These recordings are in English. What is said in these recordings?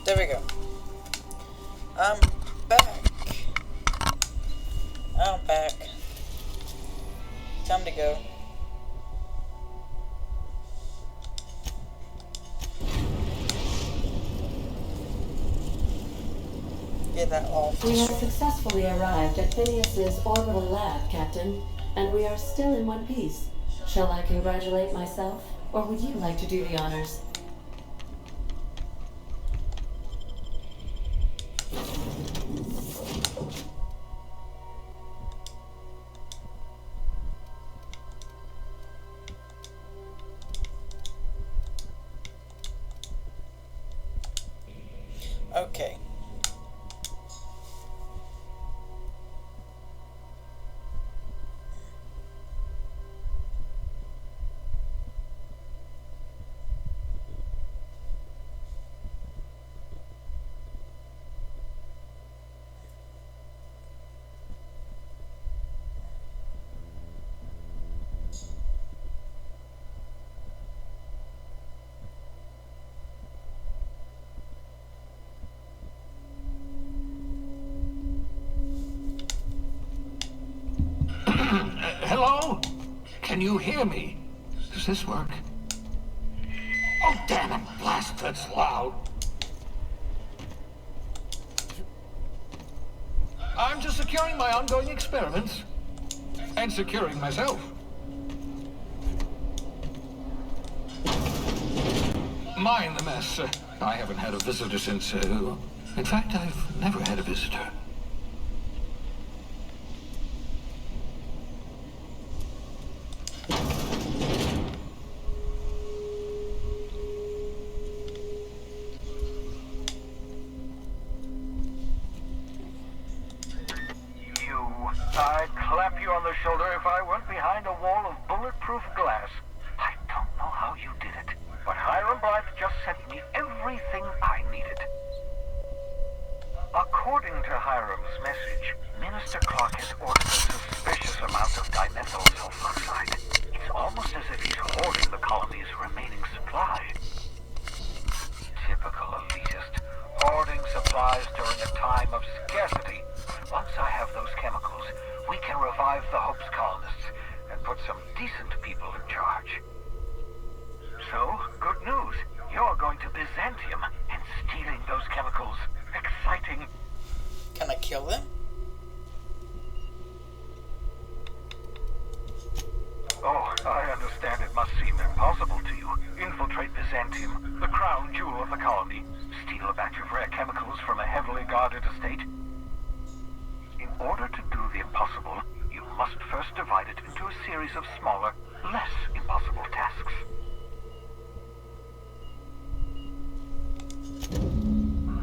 There we go. I'm back. I'm back. Time to go. Get that off. We have successfully arrived at Phineas's orbital lab, Captain, and we are still in one piece. Shall I congratulate myself, or would you like to do the honors? Okay. Hello? Can you hear me? Does this work? Oh, damn it, blast, that's loud. I'm just securing my ongoing experiments. And securing myself. Mind the mess. I haven't had a visitor since, in fact, I've never had a visitor. I'd clap you on the shoulder if I weren't behind a wall of bulletproof glass. I don't know how you did it, but Hiram Blythe just sent me everything I needed. According to Hiram's message, Minister Clark has ordered a suspicious amount of dimethyl sulfoxide. It's almost as if he's hoarding the colony's remaining supply. Typical elitist, hoarding supplies during a time of scarcity. Once I have those chemicals, we can revive the Hope's colonists and put some decent people in charge. So, good news. You're going to Byzantium and stealing those chemicals. Exciting. Can I kill them? Oh, I understand it must seem impossible to you. Infiltrate Byzantium, the crown jewel of the colony. Steal a batch of rare chemicals from a heavily guarded estate. In order to do the impossible, you must first divide it into a series of smaller, less impossible tasks.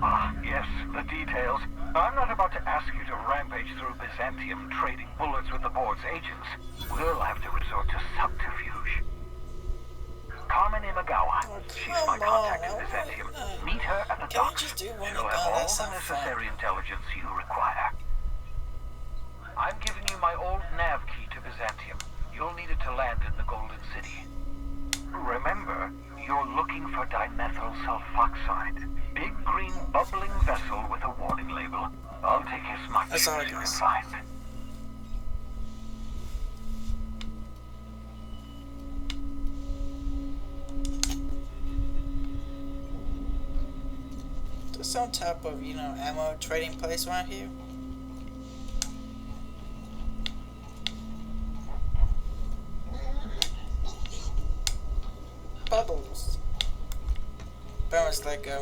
Ah, yes, the details. I'm not about to ask you to rampage through Byzantium trading bullets with the board's agents. We'll have to resort to subterfuge. Carmen Imagawa. She's my contact in Byzantium. Meet her at the docks. She'll have all the necessary intelligence you require. I'm giving you my old nav key to Byzantium. You'll need it to land in the Golden City. Remember, you're looking for dimethyl sulfoxide. Big green bubbling vessel with a warning label. I'll take as much as you can find. There's some type of, ammo trading place right here. Bubbles. Bounce let go.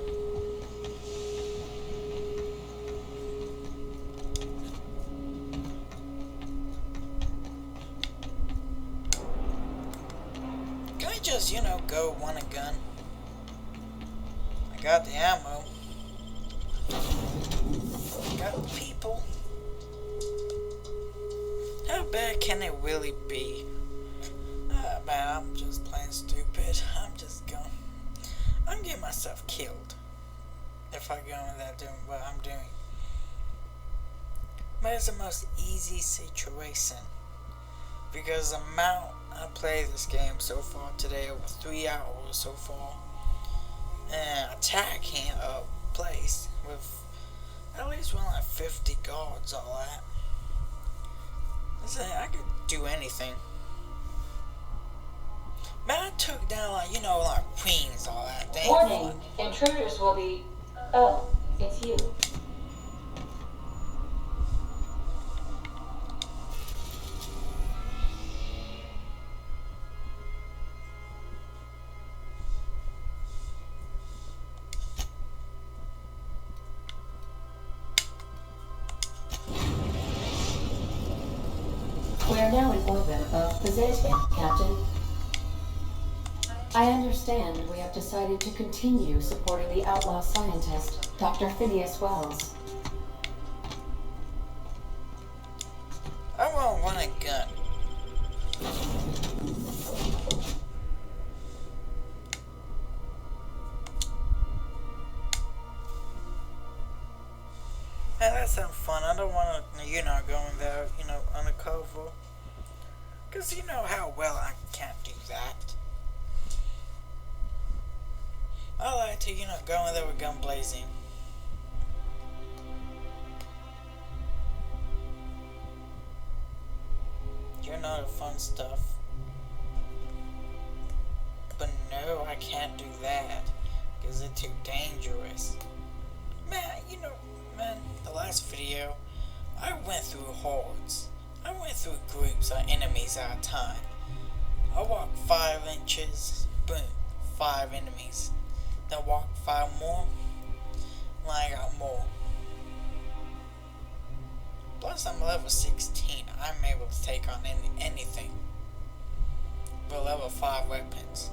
Can I just, go want a gun? I got the ammo. Got the people. How bad can it really be? Man, I'm just plain stupid. I'm getting myself killed if I go in there doing what I'm doing. But it's the most easy situation because the amount I played this game so far today, over 3 hours so far, and place with at least around like 50 guards, all that. I could do anything. Man, I took down like, like queens, all that. They ain't Warning, fun. intruders will be... Oh, it's you. We are now in orbit of Byzantium, Captain. I understand we have decided to continue supporting the outlaw scientist, Dr. Phineas Wells. I won't want a gun. Hey, that sounds fun. I don't want to, going there, undercover. Because you know how well I can't do that. I like to, go in there with gun blazing. You're not a fun stuff. But no, I can't do that. Because it's too dangerous. Man, the last video, I went through hordes. I went through groups of enemies at a time. I walked 5 inches, boom, 5 enemies. Then walked 5 more, and I got more. Plus I'm level 16, I'm able to take on anything. With level 5 weapons.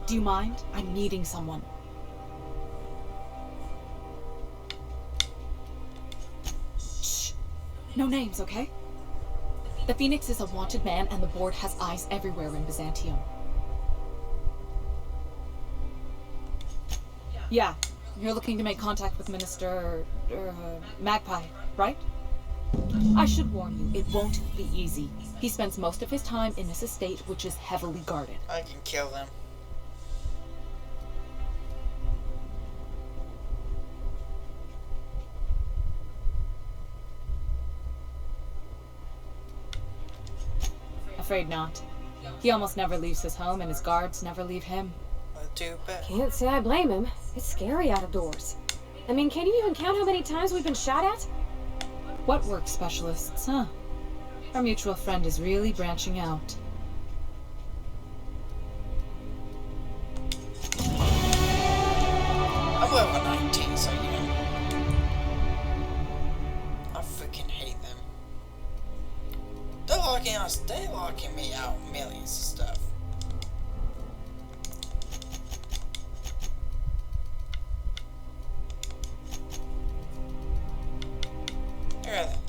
Do you mind? I'm needing someone. Shh. No names, okay? The Phoenix is a wanted man, and the board has eyes everywhere in Byzantium. Yeah, you're looking to make contact with Minister... Magpie, right? I should warn you, it won't be easy. He spends most of his time in this estate, which is heavily guarded. I can kill them. Afraid not. He almost never leaves his home, and his guards never leave him. Too bad. Can't say I blame him. It's scary out of doors. I mean, can you even count how many times we've been shot at? What work specialists, huh? Our mutual friend is really branching out. I'm level 19, so I freaking hate them. They're locking me out millions of stuff. Look at that.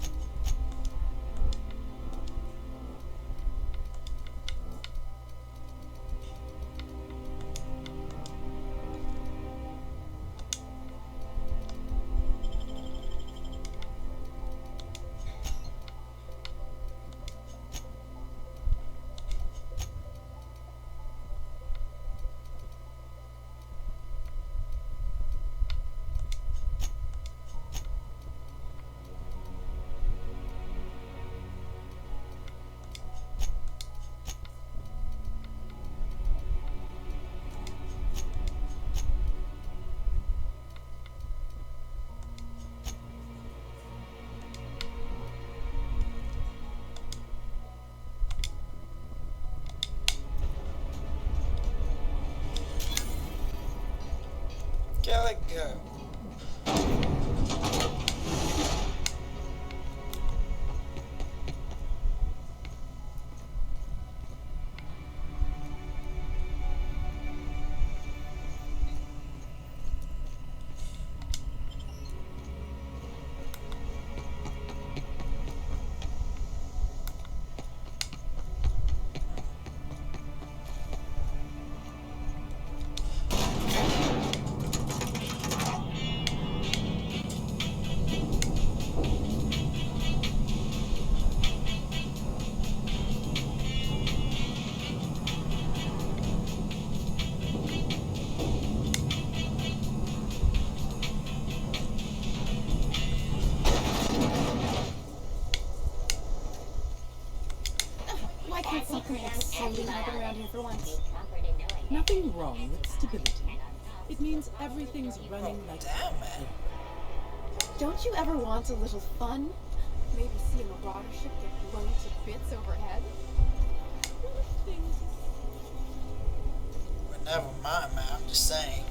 Gotta go. get something exciting happen around here for once. Nothing wrong with stability. It means everything's running like Damn it. Don't you ever want a little fun? Maybe see a marauder ship get blown to bits overhead? But never mind, man. I'm just saying.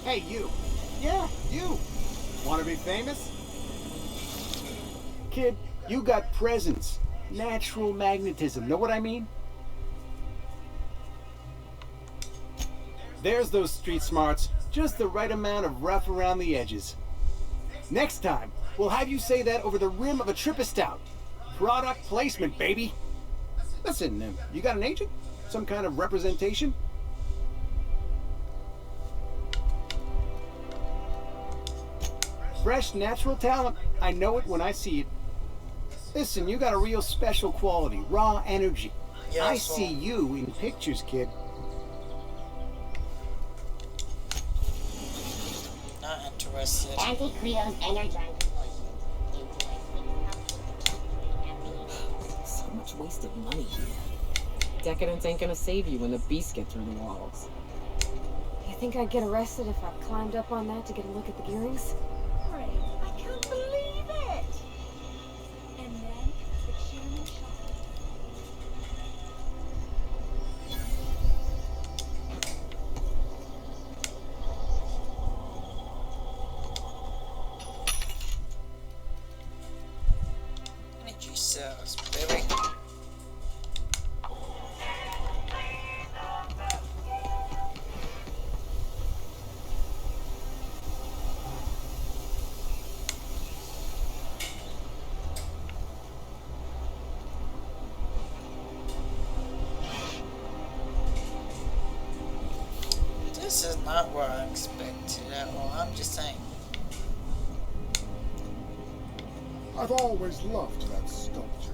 Hey, you. Yeah, you. Want to be famous? Kid, you got presence. Natural magnetism. Know what I mean? There's those street smarts. Just the right amount of rough around the edges. Next time, we'll have you say that over the rim of a Trippa Stout. Product placement, baby. Listen, you got an agent? Some kind of representation? Fresh, natural talent. I know it when I see it. Listen, you got a real special quality. Raw energy. Yeah, I so- see you in pictures, kid. Not interested. Anti-Creo's energizing. so much wasted money here. Decadence ain't gonna save you when the beasts get through the walls. You think I'd get arrested if I climbed up on that to get a look at the gearings? I can't believe it! And then the chairman shot. Energy cells, baby. This is not what I expected at all. I'm just saying. I've always loved that sculpture.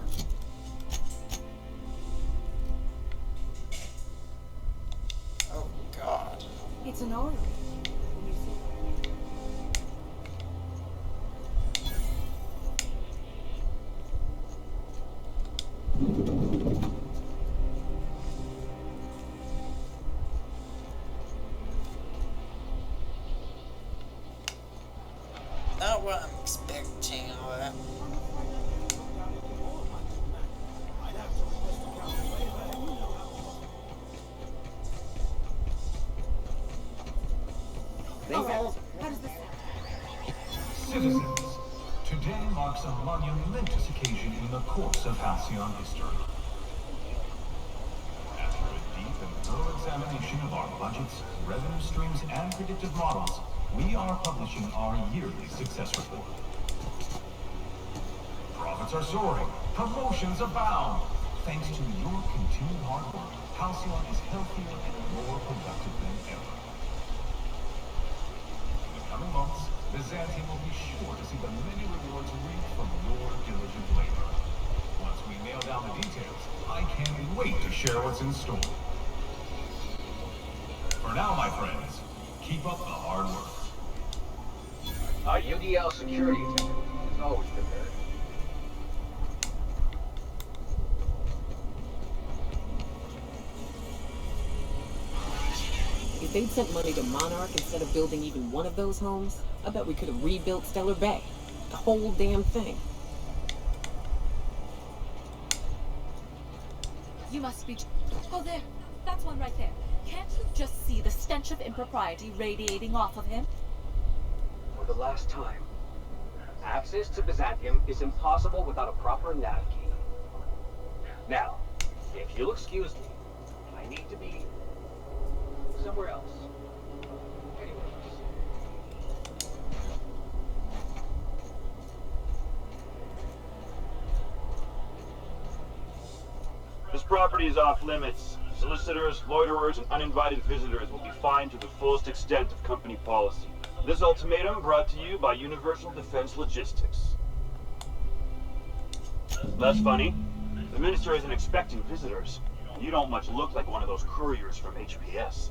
Oh God. It's an orrery. Not what I'm expecting. All that. Citizens, today marks a monumentous occasion in the course of Halcyon history. After a deep and thorough examination of our budgets, revenue streams, and predictive models, we are publishing our yearly success report. Profits are soaring, promotions abound. Thanks to your continued hard work, Halcyon is healthier and more productive than ever. In the coming months, Byzantium will be sure to see the many rewards reaped from your diligent labor. Once we nail down the details, I can't wait to share what's in store. For now, my friends, keep up the hard work. Our UDL security team is always prepared. If they'd sent money to Monarch instead of building even one of those homes, I bet we could have rebuilt Stellar Bay. The whole damn thing. You must be... Oh, there. That's one right there. Can't you just see the stench of impropriety radiating off of him? For the last time, access to Byzantium is impossible without a proper nav key. Now, if you'll excuse me, I need to be somewhere else. Anywhere else. This property is off limits. Solicitors, loiterers, and uninvited visitors will be fined to the fullest extent of company policy. This ultimatum brought to you by Universal Defense Logistics. That's funny. The Minister isn't expecting visitors. You don't much look like one of those couriers from HPS.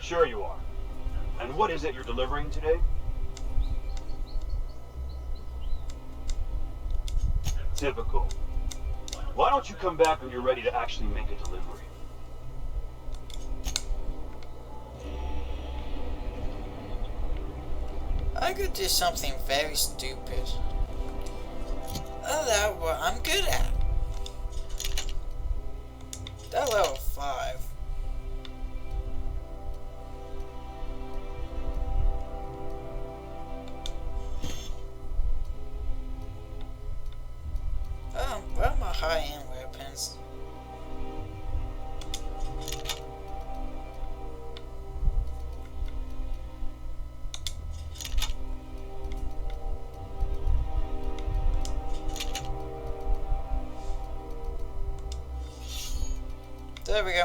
Sure you are. And what is it you're delivering today? Typical. Why don't you come back when you're ready to actually make a delivery? I could do something very stupid. Oh, that's what I'm good at. That level 5. Where are my high-end weapons? There we go.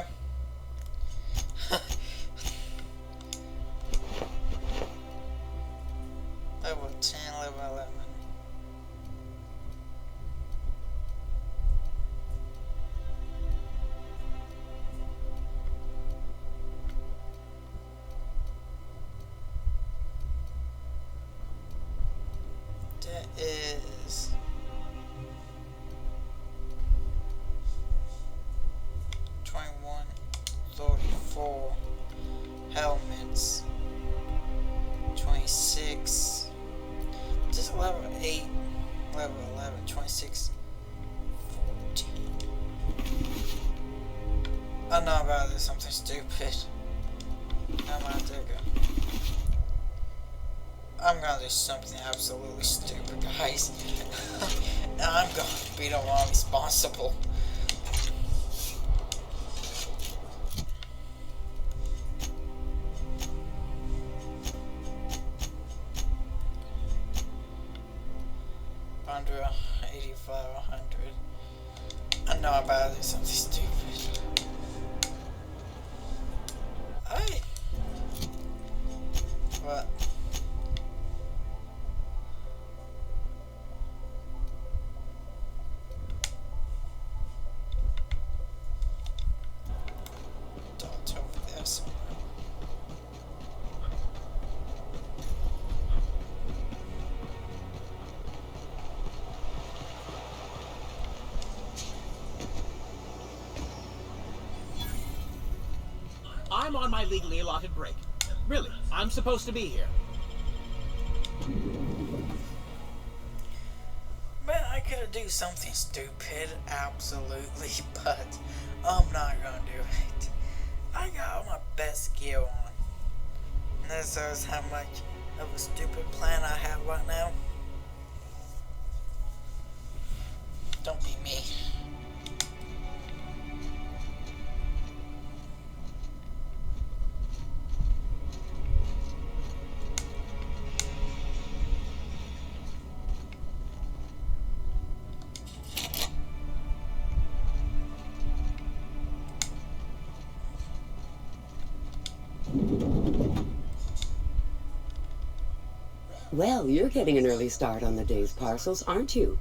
Level 10, level 11. That is 21, 34 helmets, 26, just level 8, level 11, 26, 14. I know about this, something stupid. I'm gonna take it. I'm gonna do something absolutely stupid, guys. I'm gonna be the one responsible. Under 85, 100. I know about it, something stupid. Hey! What? Dot over there somewhere. I'm on my legally allotted break. Really, I'm supposed to be here. Man, I could do something stupid, absolutely, but I'm not gonna do it. I got all my best gear on. And that shows how much of a stupid plan I have right now. Don't be me. Well, you're getting an early start on the day's parcels, aren't you?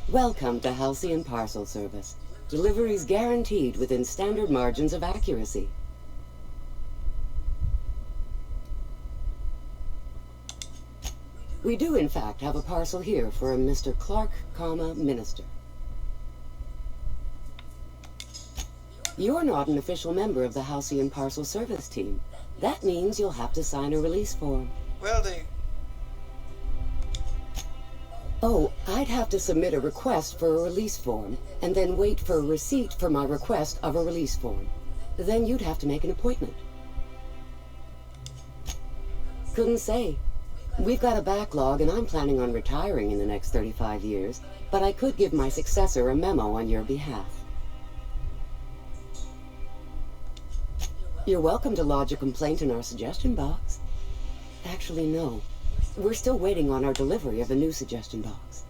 Welcome to Halcyon Parcel Service. Deliveries guaranteed within standard margins of accuracy. We do, in fact, have a parcel here for a Mr. Clark, Minister. You're not an official member of the Halcyon Parcel Service team. That means you'll have to sign a release form. Will do. Oh, I'd have to submit a request for a release form, and then wait for a receipt for my request of a release form. Then you'd have to make an appointment. Couldn't say. We've got a backlog, and I'm planning on retiring in the next 35 years, but I could give my successor a memo on your behalf. You're welcome to lodge a complaint in our suggestion box. Actually, no. We're still waiting on our delivery of a new suggestion box.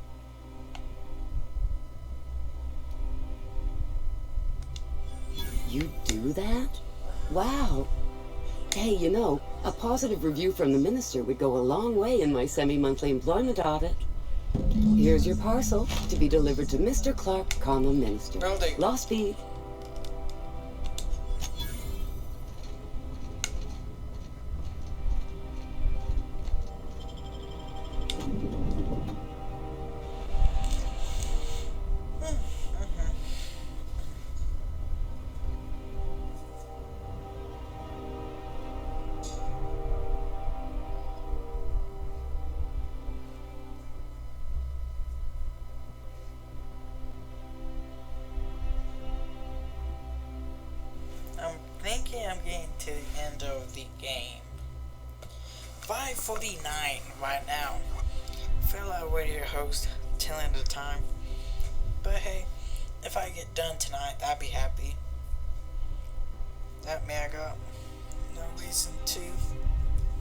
You do that? Wow. Hey, you know, a positive review from the minister would go a long way in my semi-monthly employment audit. Here's your parcel to be delivered to Mr. Clark, Minister. Law speed. I'm getting to the end of the game. 5:49 right now. Fellow radio host, telling the time. But hey, if I get done tonight, I'd be happy. That means I got no reason to.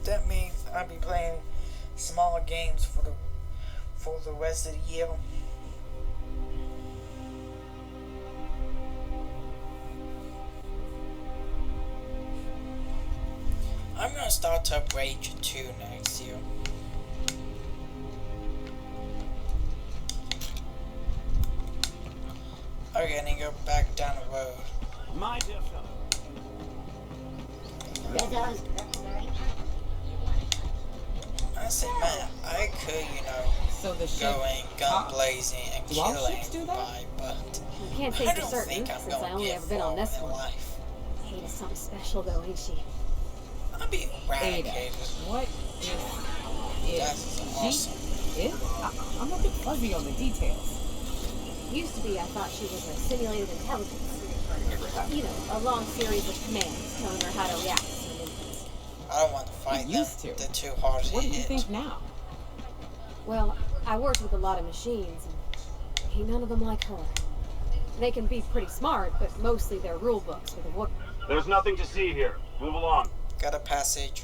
That means I'll be playing smaller games for the rest of the year. I'm gonna start up Rage 2 next year. Okay, I need to go back down the road. My dear fellow. I say, man, I could, go in gun blazing and kill everybody, but I can't say I for don't certain, think I'm since I gonna only get ever been on this far in one. life. Ada's something special though, ain't she? I'll be eradicated. What is That's awesome. I'm a bit fuzzy on the details. Used to be, I thought she was a simulated intelligence. You know, a long series of commands telling her how to react to certain inputs. I don't want to fight them. They're too hard to hit. What do you think now? Well, I worked with a lot of machines, and ain't none of them like her. They can be pretty smart, but mostly they're rule books with a whoop. There's nothing to see here. Move along. Got a passage.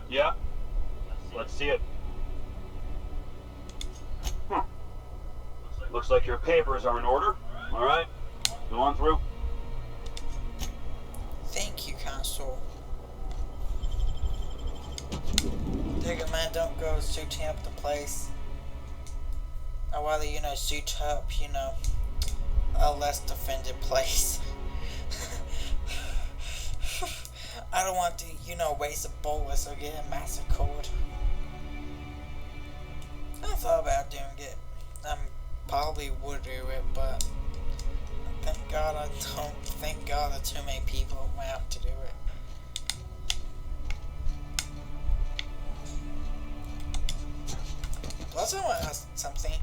Yeah? Let's see it. Looks like your papers are in order. All right, go on through. Thank you, Console. Digger man, don't go suiting up the place. I'd rather, suit up, a less defended place. I don't want to, waste a bullets or get massacred. I thought about doing it. Probably would do it, but thank God I don't. Thank God there are too many people around to do it. Also, I want to ask something. You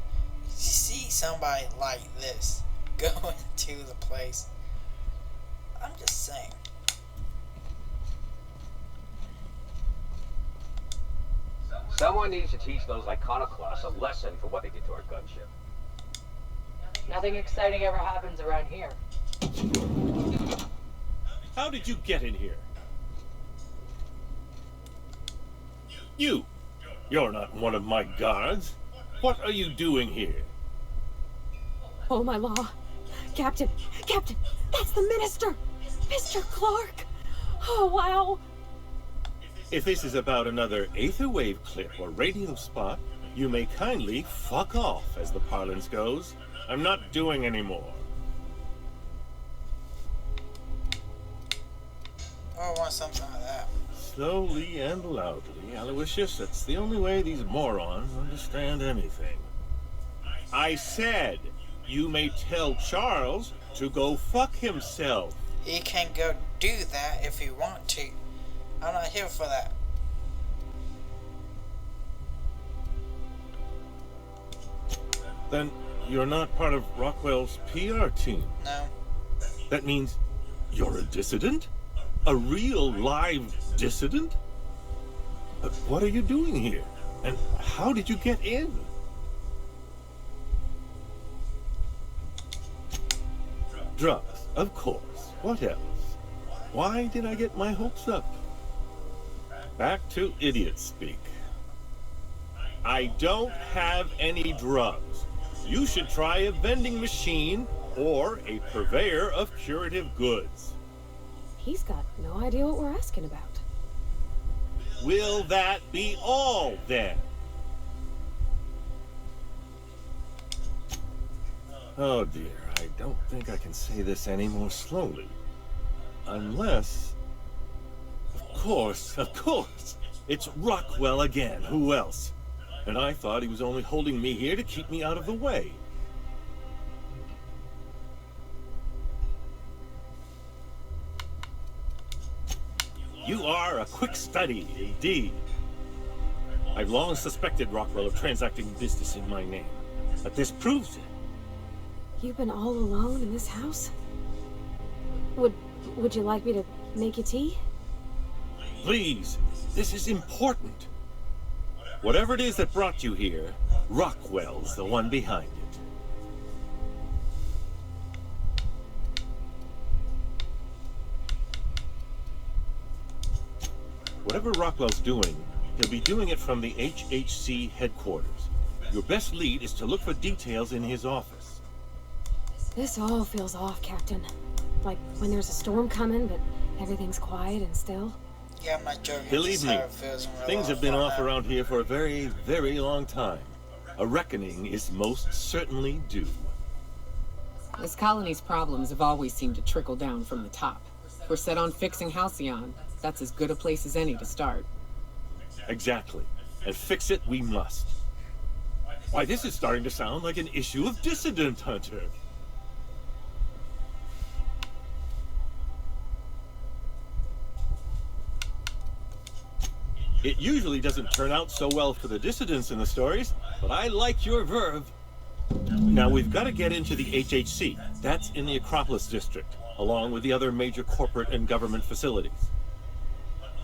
see somebody like this go into the place. I'm just saying. Someone needs to teach those iconoclasts a lesson for what they did to our gunship. Nothing exciting ever happens around here. How did you get in here? You're not one of my guards. What are you doing here? Oh, my law. Captain, that's the minister! Mr. Clark! Oh, wow! If this is about another Aetherwave clip or radio spot, you may kindly fuck off, as the parlance goes. I'm not doing any more. Oh, I want something like that. Slowly and loudly, Aloysius, that's the only way these morons understand anything. I said, you may tell Charles to go fuck himself. He can go do that if he want to. I'm not here for that. Then you're not part of Rockwell's PR team. No. That means you're a dissident? A real live dissident? But what are you doing here? And how did you get in? Drugs, of course. What else? Why did I get my hopes up? Back to idiot speak. I don't have any drugs. You should try a vending machine or a purveyor of curative goods. He's got no idea what we're asking about. Will that be all, then? Oh dear, I don't think I can say this any more slowly. Unless... Of course! It's Rockwell again, who else? And I thought he was only holding me here to keep me out of the way. You are a quick study, indeed. I've long suspected Rockwell of transacting business in my name, but this proves it. You've been all alone in this house? Would you like me to Make you tea? Please, this is important. Whatever it is that brought you here, Rockwell's the one behind it. Whatever Rockwell's doing, he'll be doing it from the HHC headquarters. Your best lead is to look for details in his office. This all feels off, Captain. Like when there's a storm coming, but everything's quiet and still. Yeah, I'm not joking. Believe me, things have been off around here for a very, very long time. A reckoning is most certainly due. This colony's problems have always seemed to trickle down from the top. If we're set on fixing Halcyon, that's as good a place as any to start. Exactly. And fix it we must. Why, this is starting to sound like an issue of Dissident Hunter. It usually doesn't turn out so well for the dissidents in the stories, but I like your verve. Now we've got to get into the HHC. That's in the Acropolis district, along with the other major corporate and government facilities.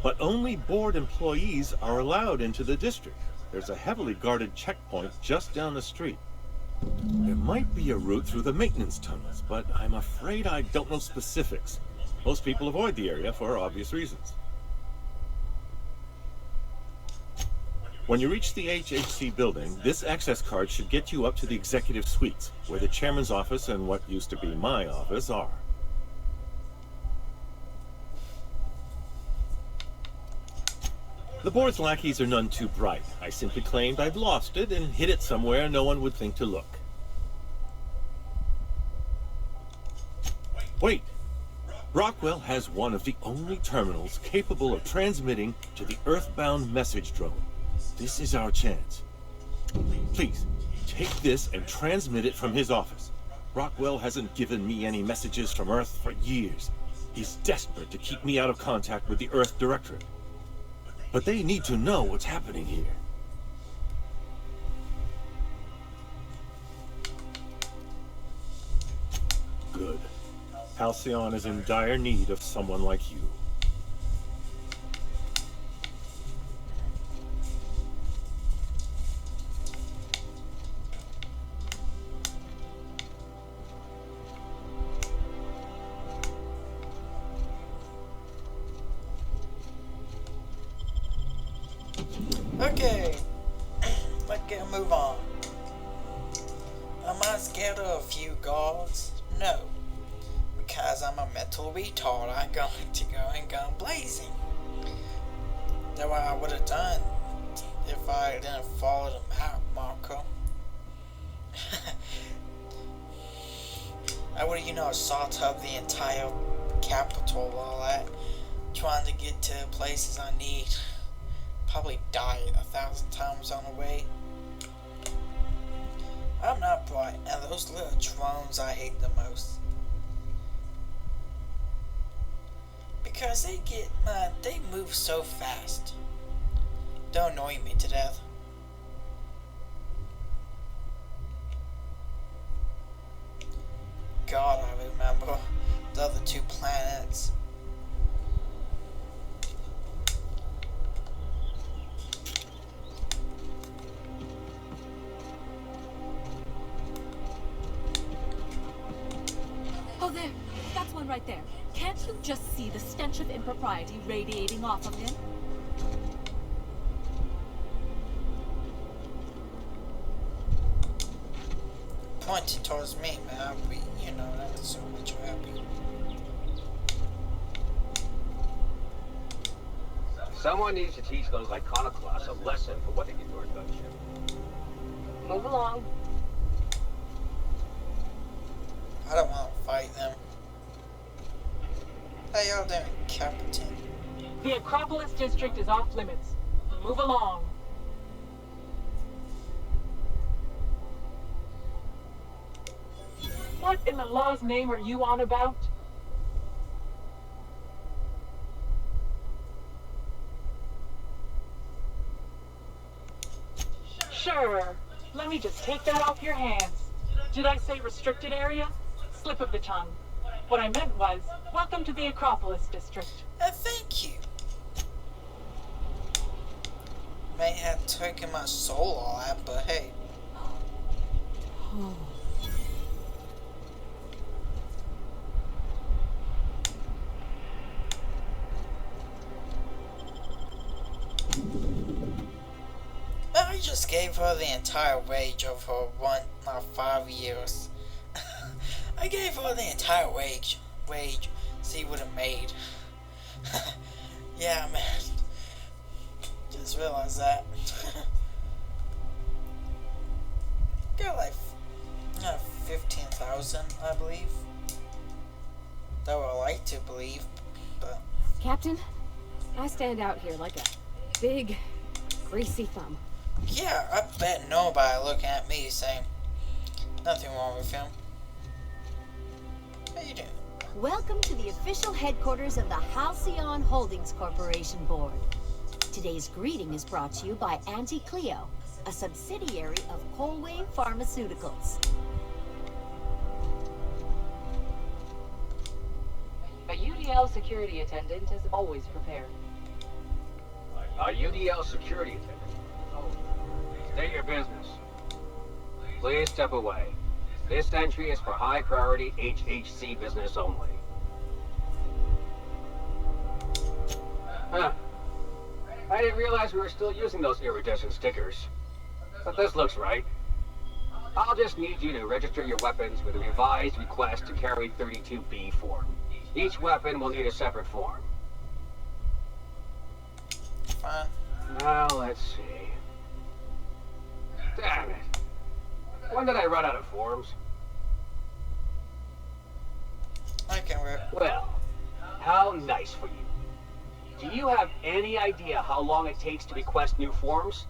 But only board employees are allowed into the district. There's a heavily guarded checkpoint just down the street. There might be a route through the maintenance tunnels, but I'm afraid I don't know specifics. Most people avoid the area for obvious reasons. When you reach the HHC building, this access card should get you up to the executive suites, where the chairman's office and what used to be my office are. The board's lackeys are none too bright. I simply claimed I'd lost it and hid it somewhere no one would think to look. Wait! Rockwell has one of the only terminals capable of transmitting to the Earthbound message drone. This is our chance. Please, take this and transmit it from his office. Rockwell hasn't given me any messages from Earth for years. He's desperate to keep me out of contact with the Earth Directorate. But they need to know what's happening here. Good. Halcyon is in dire need of someone like you. Okay, let's get a move on. Am I scared of a few guards? No, because I'm a mental retard. I'm going to go and gun blazing. That's what I would have done if I didn't follow the map, Marco. I would have, assaulted up the entire capital, all that, trying to get to places I need. Probably die 1,000 times on the way. I'm not bright, and those little drones I hate the most. Because they move so fast. They'll annoy me to death. God, I remember the other two planets. Oh, there. That's one right there. Can't you just see the stench of impropriety radiating off of him? Pointing towards me, man. I'll be, that's so much happy. Someone needs to teach those iconoclasts a lesson for what they did to our gunship. Move along. I don't want to fight them. How y'all doing, Captain? The Acropolis district is off limits. Move along. What in the law's name are you on about? Sure. Let me just take that off your hands. Did I say restricted area? Slip of the tongue. What I meant was, welcome to the Acropolis District. Thank you. May have taken my soul all out, but hey. I just gave her the entire wage of her 5 years. I gave her the entire wage she would have made. Yeah, man. Just realized that. Got like 15,000, I believe. Though I like to believe, but. Captain, I stand out here like a big, greasy thumb. Yeah, I bet nobody looking at me saying nothing wrong with him. How you doing? Welcome to the official headquarters of the Halcyon Holdings Corporation Board. Today's greeting is brought to you by Auntie Cleo, a subsidiary of Colway Pharmaceuticals. A UDL security attendant is always prepared. A UDL security attendant? State your business. Please step away. This entry is for high priority HHC business only. Huh. I didn't realize we were still using those iridescent stickers. But this looks right. I'll just need you to register your weapons with a revised request to carry 32B form. Each weapon will need a separate form. Fine. Now let's see. Damn it. When did I run out of forms? I can rip. Well, how nice for you. Do you have any idea how long it takes to request new forms?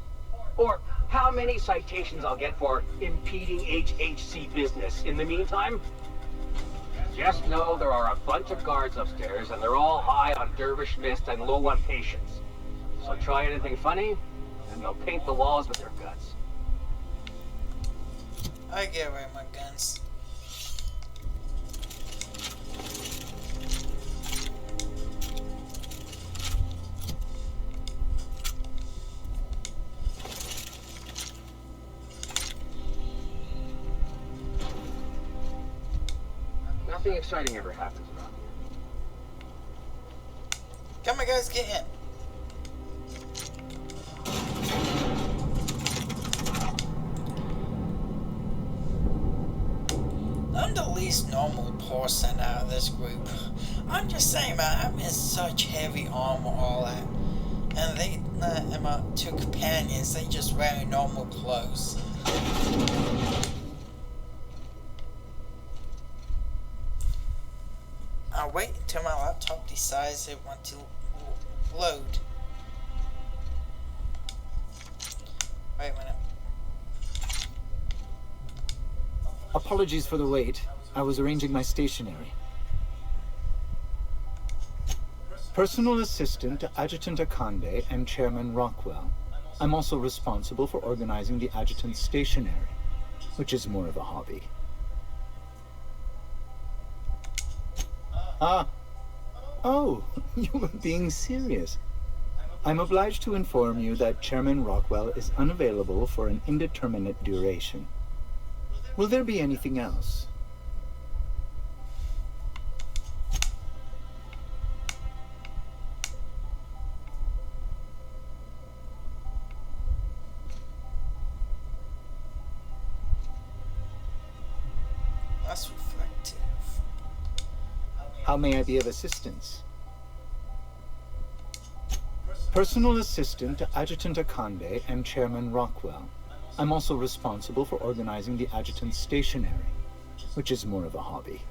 Or how many citations I'll get for impeding HHC business in the meantime? Just know there are a bunch of guards upstairs and they're all high on dervish mist and low on patience. So try anything funny and they'll paint the walls with their guts. I get away my guns. Nothing exciting ever happens around here. Come on, guys, get in. I'm the least normal person out of this group. I'm just saying, man, I'm in such heavy armor, all that. And and my two companions, they just wearing normal clothes. I'll wait until my laptop decides it wants to load. Wait a minute. Apologies for the wait. I was arranging my stationery. Personal assistant to Adjutant Akande and Chairman Rockwell. I'm also responsible for organizing the adjutant's stationery, which is more of a hobby. Ah. Oh, you were being serious. I'm obliged to inform you that Chairman Rockwell is unavailable for an indeterminate duration. Will there be anything else? That's reflective. How may I be of assistance? Personal assistant to Adjutant Akande and Chairman Rockwell. I'm also responsible for organizing the adjutant's stationery, which is more of a hobby.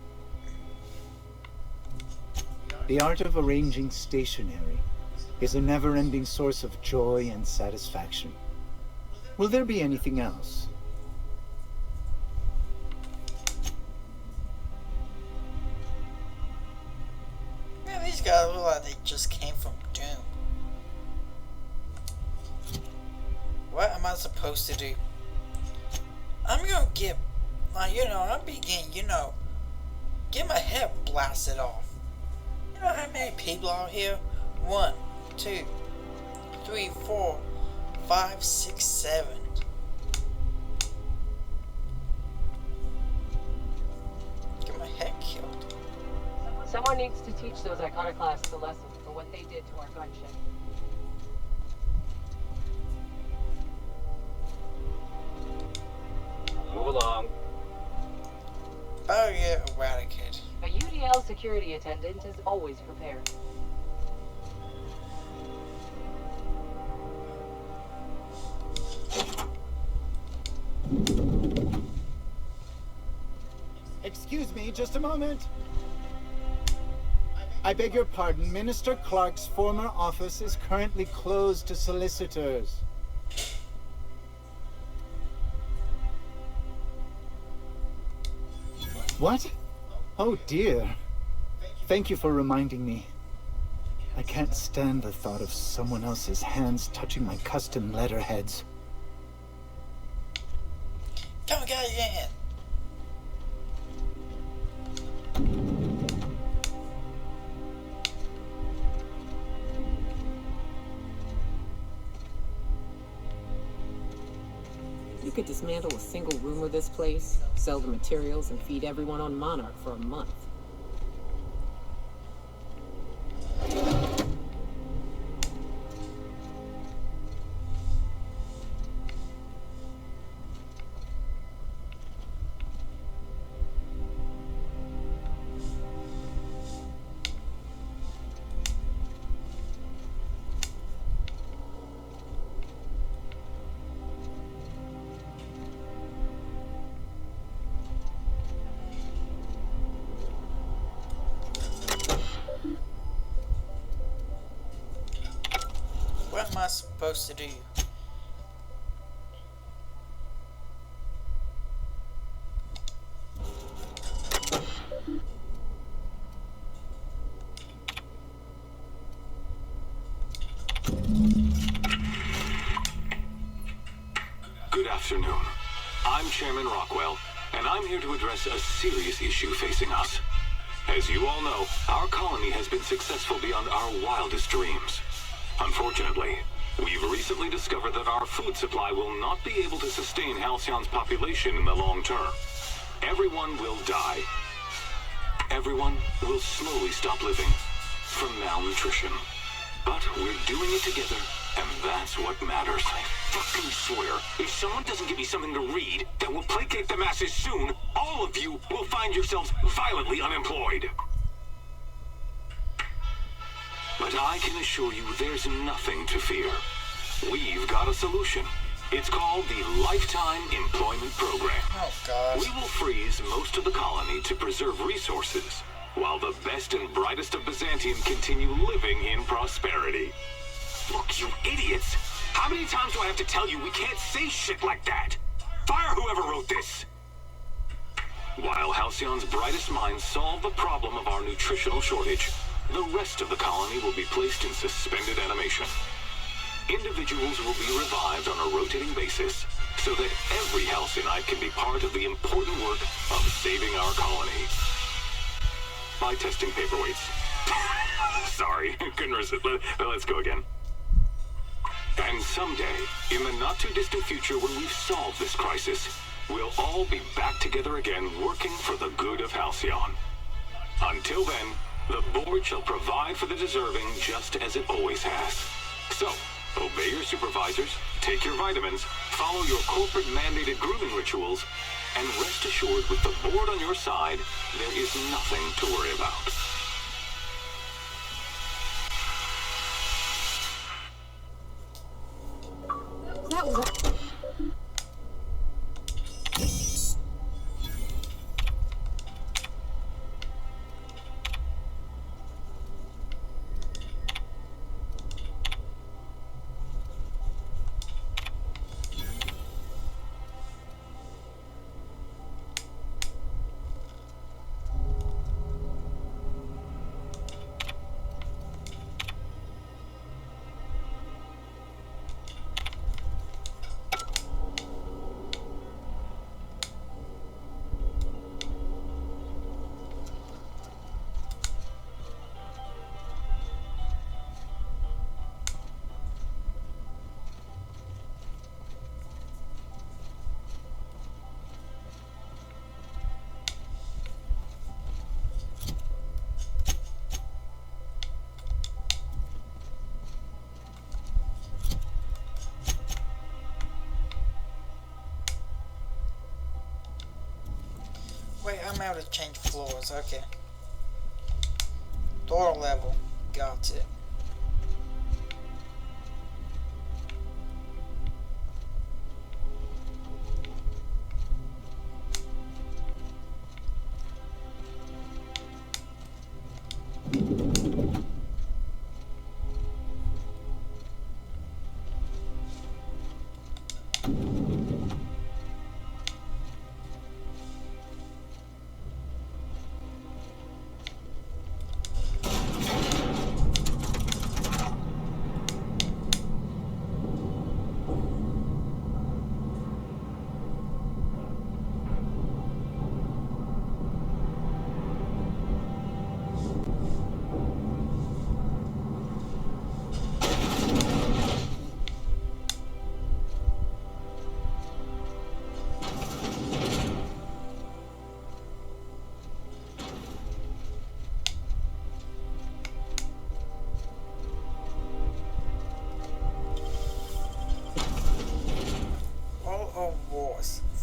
The art of arranging stationery is a never-ending source of joy and satisfaction. Will there be anything else? Man, these guys look like they just came from Doom. What am I supposed to do? I'm gonna get, like, I'm beginning, Get my head blasted off. You know how many people are here? 1, 2, 3, 4, 5, 6, 7. Get my head killed. Someone needs to teach those iconoclasts a lesson for what they did to our gunship. Move along. Barrier eradicated. A UDL security attendant is always prepared. Excuse me, just a moment. I beg your pardon. Minister Clark's former office is currently closed to solicitors. What? Oh dear. Thank you for reminding me. I can't stand the thought of someone else's hands touching my custom letterheads. Come again. You could dismantle a single room of this place, sell the materials, and feed everyone on Monarch for a month. What am I supposed to do? Good afternoon. I'm Chairman Rockwell, and I'm here to address a serious issue facing us. As you all know, our colony has been successful beyond our wildest dreams. Unfortunately, we've recently discovered that our food supply will not be able to sustain Halcyon's population in the long term. Everyone will die. Everyone will slowly stop living from malnutrition. But we're doing it together, and that's what matters. I fucking swear, if someone doesn't give me something to read that will placate the masses soon, all of you will find yourselves violently unemployed. But I can assure you there's nothing to fear. We've got a solution. It's called the Lifetime Employment Program. Oh, God. We will freeze most of the colony to preserve resources, while the best and brightest of Byzantium continue living in prosperity. Look, you idiots! How many times do I have to tell you we can't say shit like that? Fire whoever wrote this! While Halcyon's brightest minds solve the problem of our nutritional shortage, the rest of the colony will be placed in suspended animation. Individuals will be revived on a rotating basis, so that every Halcyonite can be part of the important work of saving our colony. By testing paperweights. Sorry, couldn't resist. Let's go again. And someday, in the not-too-distant future when we've solved this crisis, we'll all be back together again working for the good of Halcyon. Until then, the board shall provide for the deserving just as it always has. So, obey your supervisors, take your vitamins, follow your corporate-mandated grooming rituals, and rest assured with the board on your side, there is nothing to worry about. That was a... I'm able to change floors. Okay. Door level. Got it.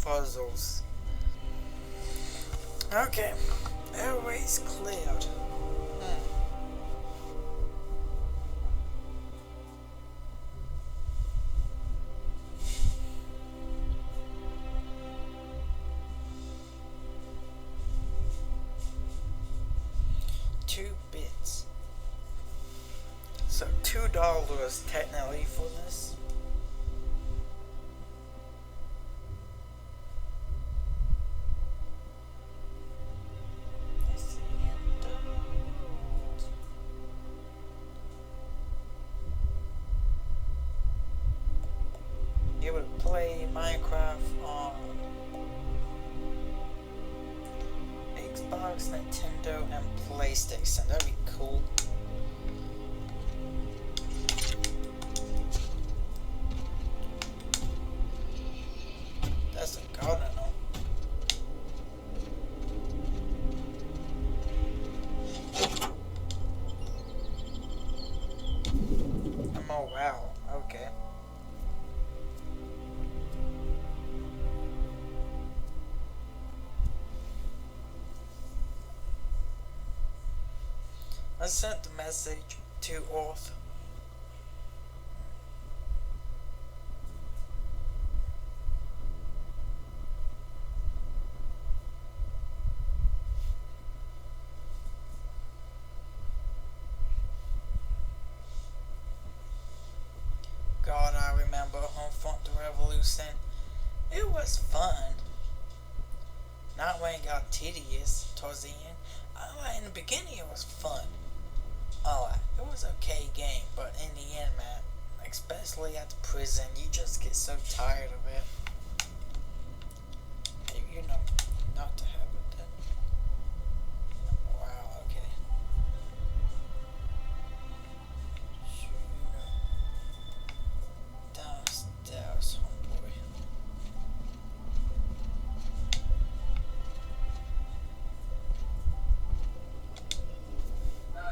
Puzzles. Okay, airways cleared. $2. So $2 technically for this. You would play Minecraft on Xbox, Nintendo, and PlayStation. That'd be cool. That's a garden. Oh wow, okay. I sent the message to Orth. God, I remember Homefront the Revolution. It was fun. Not when it got tedious towards the end. In the beginning it was fun. It was an okay game, but in the end, man, especially at the prison, you just get so tired of it. You know, not to have it then. Wow, okay. Downstairs, homeboy.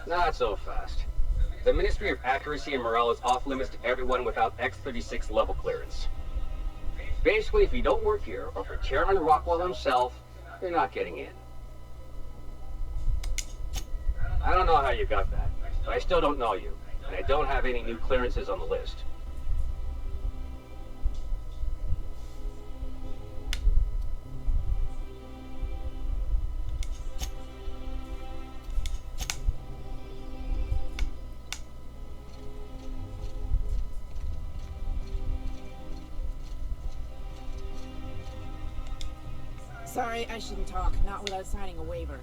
Not so fast. The Ministry of Accuracy and Morale is off limits to everyone without X-36 level clearance. Basically, if you don't work here, or for Chairman Rockwell himself, you're not getting in. I don't know how you got that, but I still don't know you, and I don't have any new clearances on the list. Sorry, I shouldn't talk. Not without signing a waiver.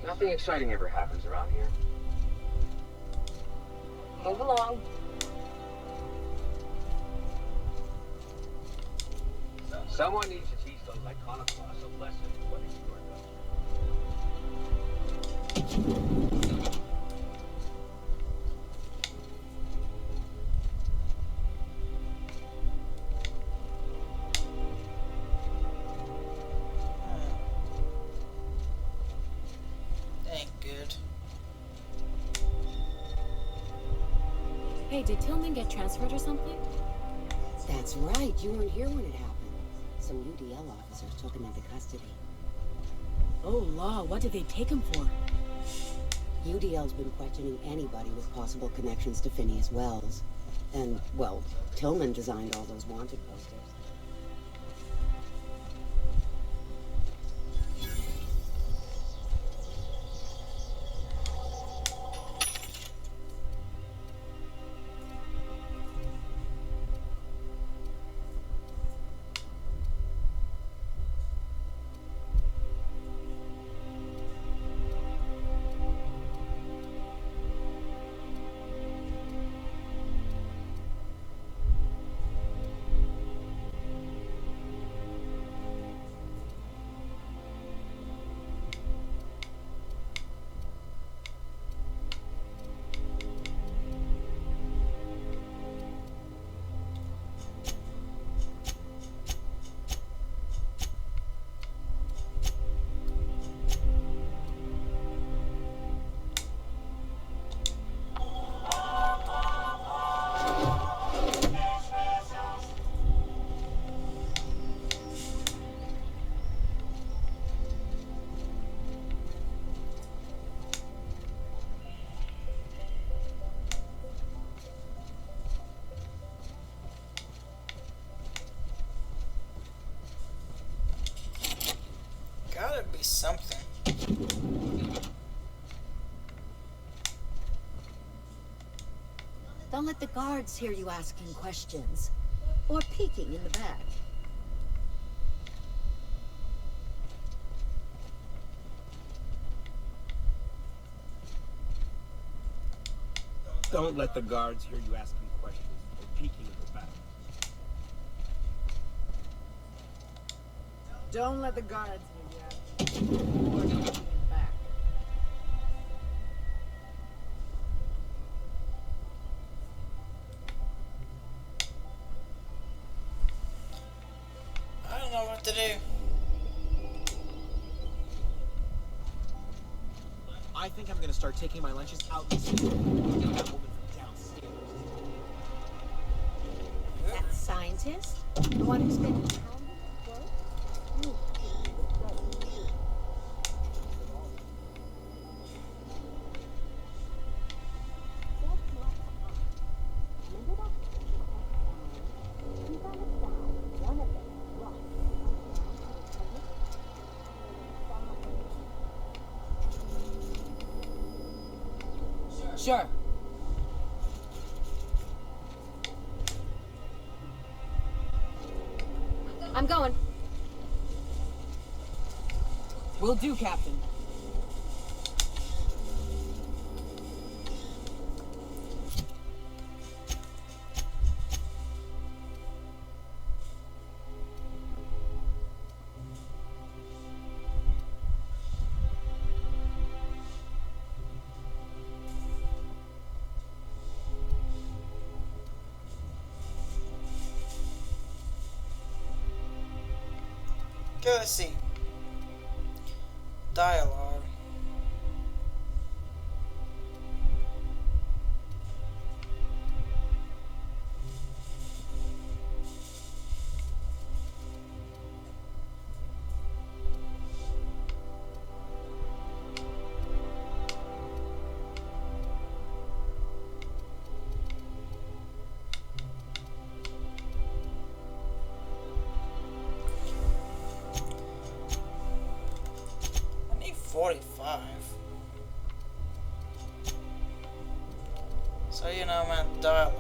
Nothing exciting ever happens around here. Move along. Someone needs to teach those iconoclasts a lesson in what is Ain't good. Hey, did Tillman get transferred or something? That's right. You weren't here when it happened. Some UDL officers took him into custody. Oh, law. What did they take him for? UDL's been questioning anybody with possible connections to Phineas Wells. And, well, Tillman designed all those wanted posters. Gotta be something. Don't let the guards hear you asking questions. Or peeking in the back. Don't let the guards hear you asking questions or peeking in the back. Don't let the guards hear you asking questions or peeking in the back. I don't know what to do. I think I'm gonna start taking my lunches out in the city. That woman from downstairs. That scientist? The one who's been pounding the quote? Sure. I'm going. Will do, Captain. Go see. Dialogue. I need 45. So you know, I'm at dialogue.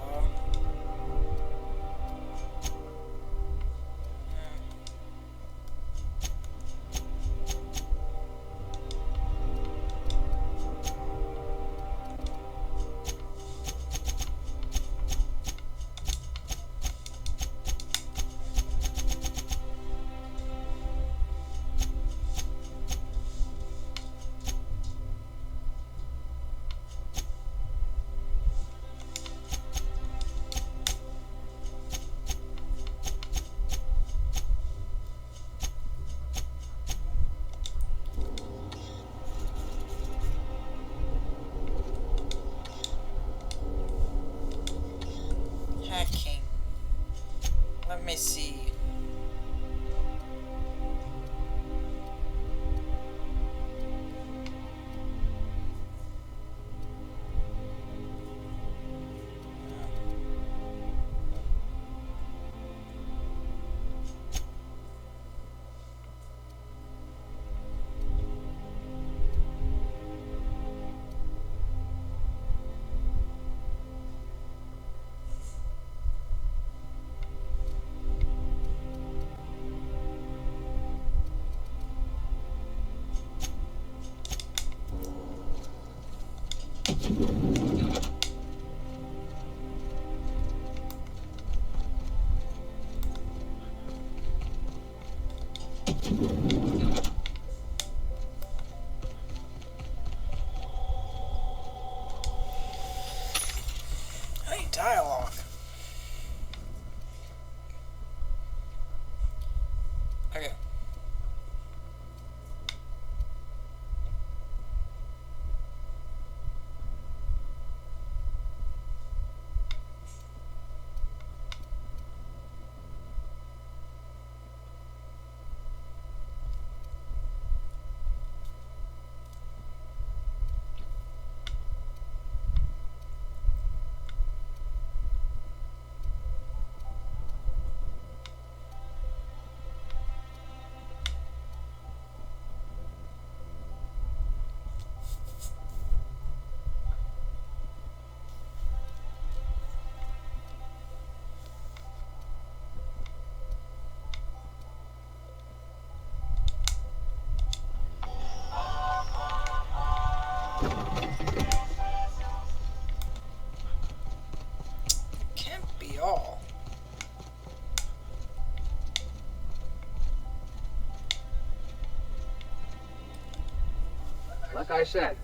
Like I said,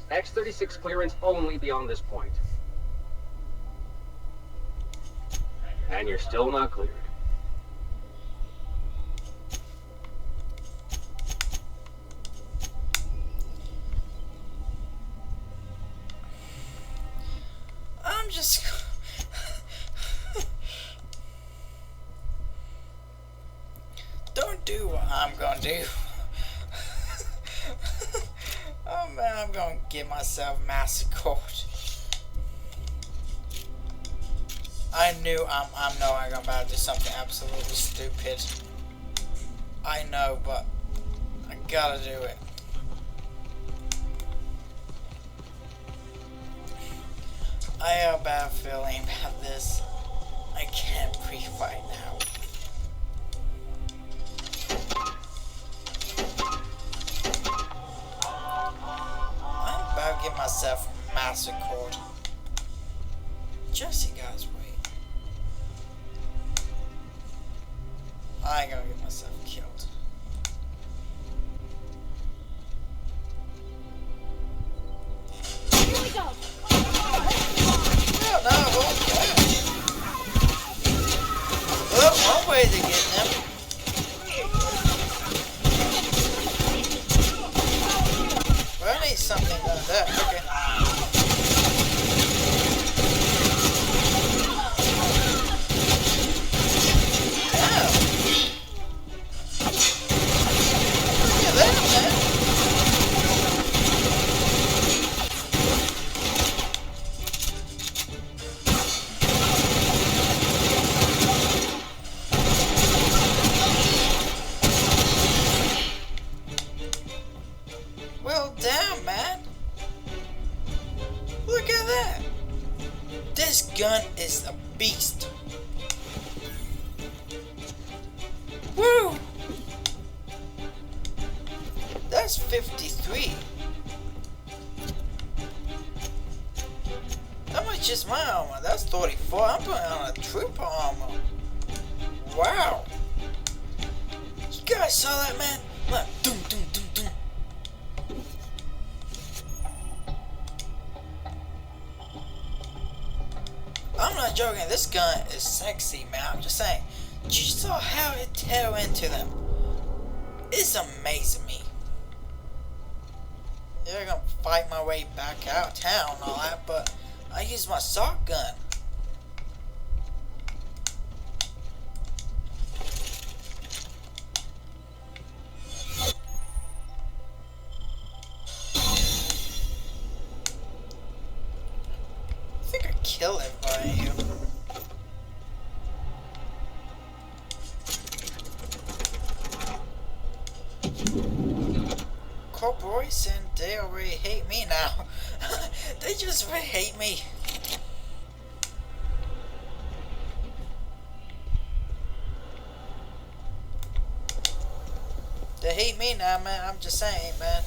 X-36 clearance only beyond this point. And you're still not cleared. I'm just... Don't do what I'm gonna do. Oh man, I'm gonna get myself massacred. I knew I'm knowing I'm about to do something absolutely stupid. I know, but I gotta do it. I have a bad feeling about this. I can't pre-fight now. I'm about to get myself massacred. Just you guys wait. I ain't gonna get myself killed. Here we go. No, okay. Well, one way to get them. Well, I need something like that. Okay. Well, damn, man. Look at that. This gun is a beast. Woo! That's 53. How much is my armor? That's 34. I'm putting on a trooper armor. Wow. You guys saw that, man? Look, doom, doom, doom, doom. I'm not joking, this gun is sexy, man. I'm just saying. You saw how it tear into them. It's amazing me. Yeah, I'm gonna fight my way back out of town and all that, but I use my shotgun. I think I killed everybody here. Corporation, they already hate me now. They just really hate me. They hate me now, man. I'm just saying, man.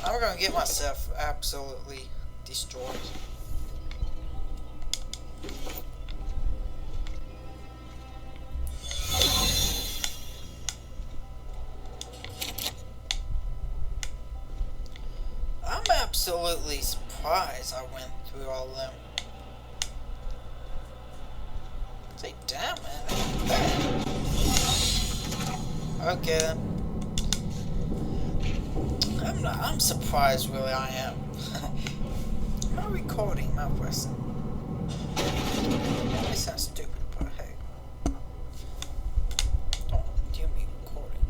I'm gonna get myself absolutely destroyed. I'm absolutely surprised I went through all of them. Say, damn, man, that's bad. Okay then. I'm surprised, really, I am. Am I recording my person? That sounds stupid, but hey. Don't do me recording.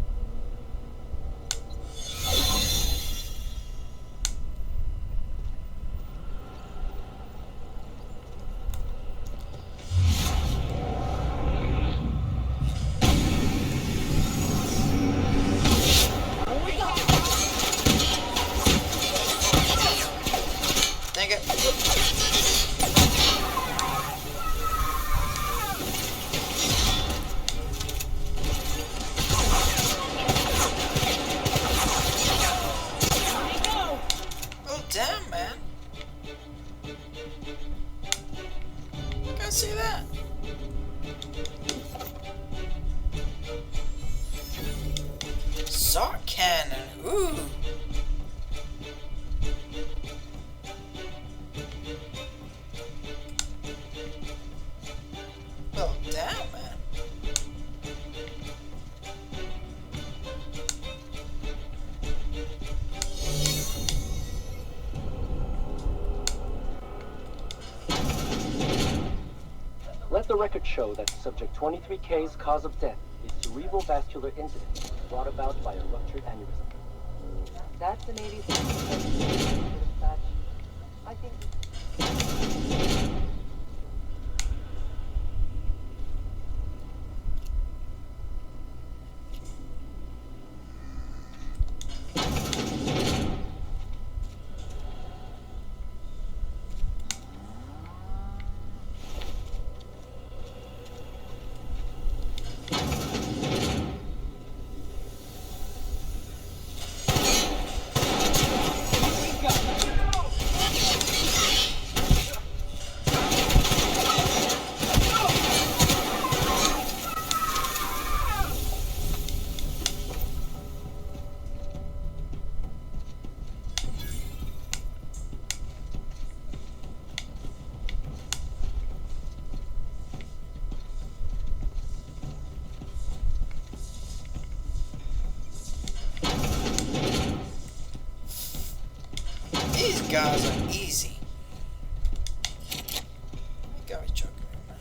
Dang it. Pulsar cannon. Ooh. Well, damn, man. Let the record show that subject 23K's cause of death is cerebral vascular incident brought about by a ruptured aneurysm. That's an 86% dispatch. I think. These guys are easy. Gotta be joking, man.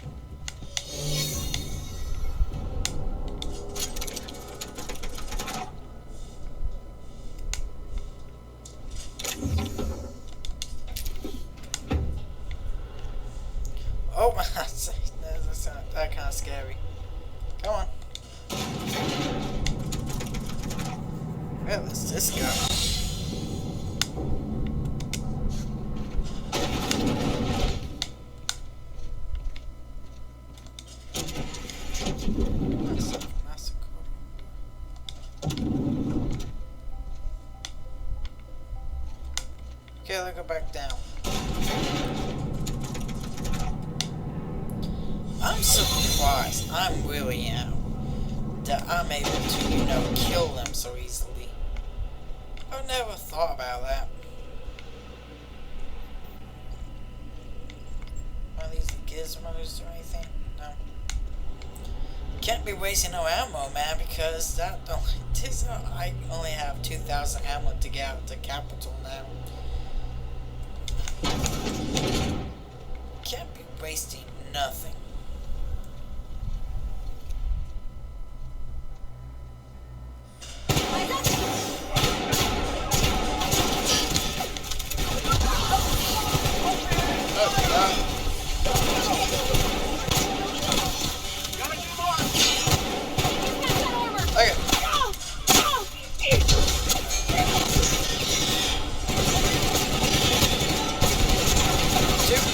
Oh my, that's that kind of scary. Come on. Where is this guy? Okay, let's go back down. I'm surprised, I really am, that I'm able to, you know, kill them so easily. I never thought about that. Are these the gizmos or anything? No. Can't be wasting no ammo, man, because that I only have 2,000 ammo to get out of the capital now. Can't be wasting nothing.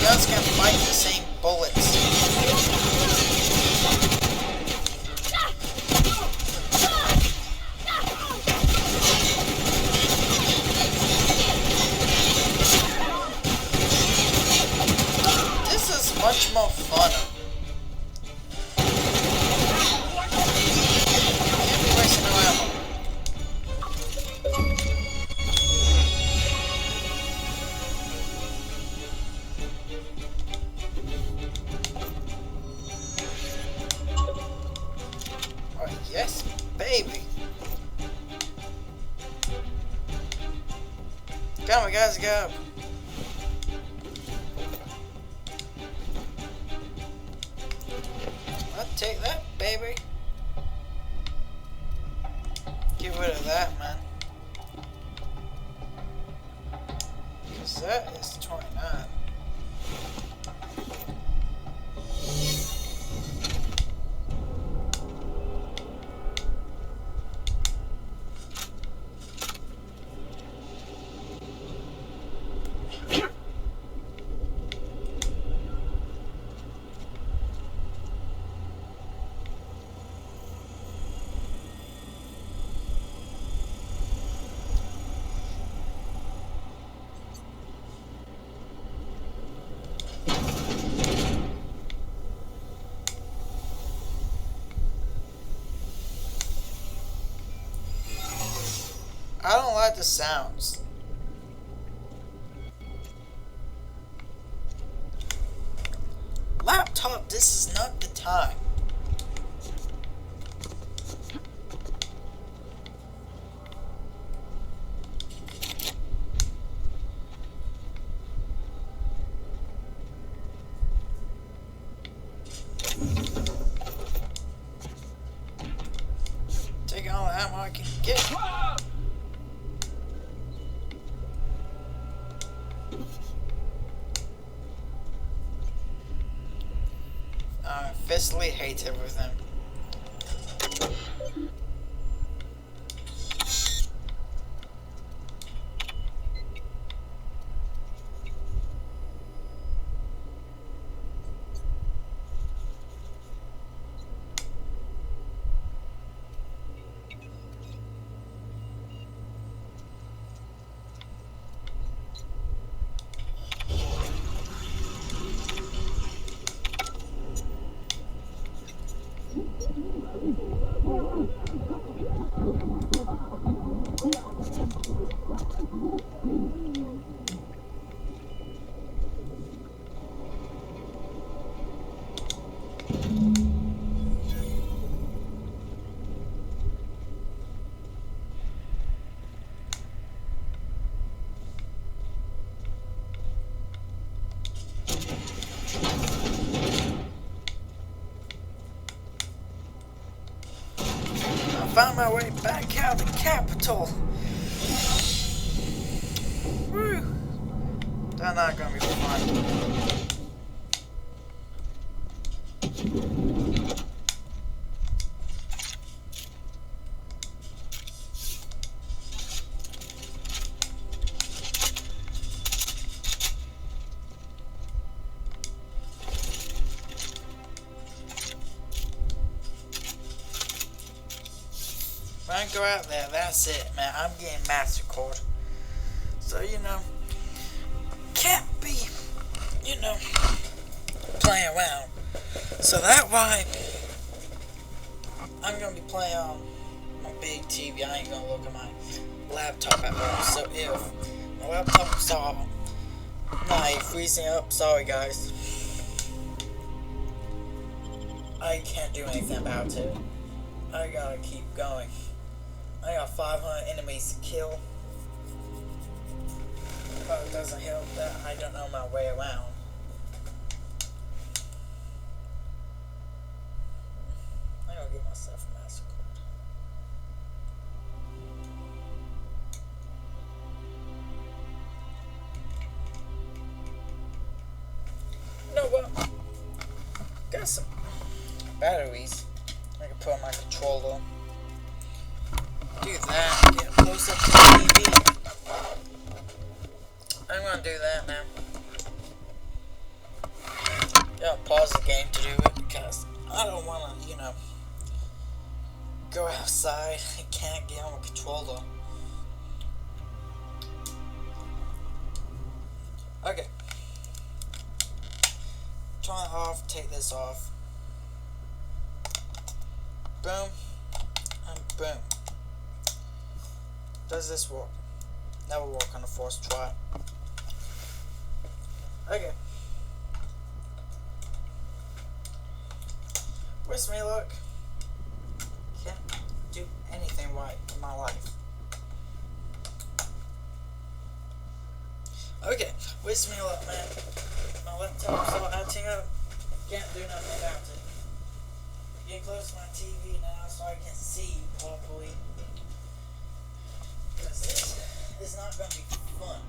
Guns can fight the same bullets. This is much more fun. Can't be wasting no ammo. Yes, baby. Come on, guys, go. I'll take that, baby. Get rid of that, man. Because that is 29. don't like the sounds. Laptop, this is not the time. Take all the ammo I can get. Fistly hates everything. Found my way back out of the capital. Woo! That's not gonna be fun. When I go out there, that's it, man. I'm getting massacred. So, you know, can't be, you know, playing around. So that's why I'm gonna be playing on my big TV. I ain't gonna look at my laptop at all. So if my laptop's all freezing up, sorry guys. I can't do anything about it. I gotta keep going. I got 500 enemies to kill. But it doesn't help that I don't know my way around. I'm gonna get myself massacred. You know what? Got some batteries I can put on my controller. Do that, get close up to the TV. I'm gonna do that now. Yeah, pause the game to do it because I don't wanna, you know, go outside. I can't get on a controller. Okay. Turn it off, take this off. Boom. And boom. Does this work? Never work on the first try. Okay. Wish me luck. Can't do anything right in my life. Okay, wish me luck, man. My laptop's all acting up. Can't do nothing about it. Get close to my TV now so I can see you properly. Because this is not going to be fun.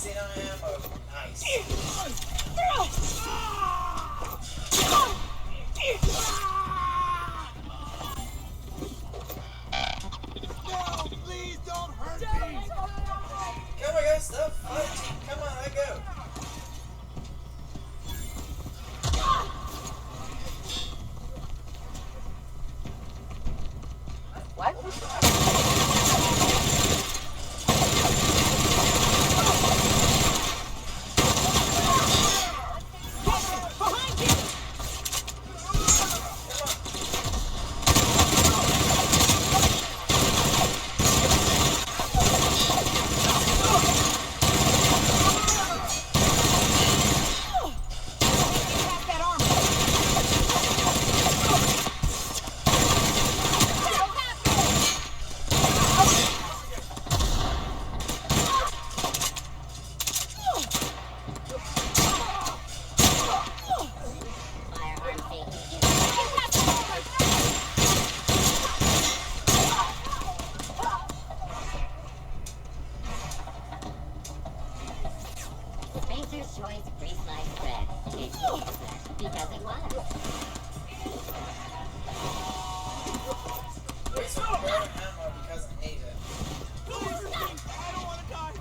wasting on ammo. Nice. No, please don't hurt me! Come on, guys, stop fighting. Come on, let go. Spencer's Choice pre-sliced bread. It's because it was. Waste on burning ammo because I need it. I don't want to die!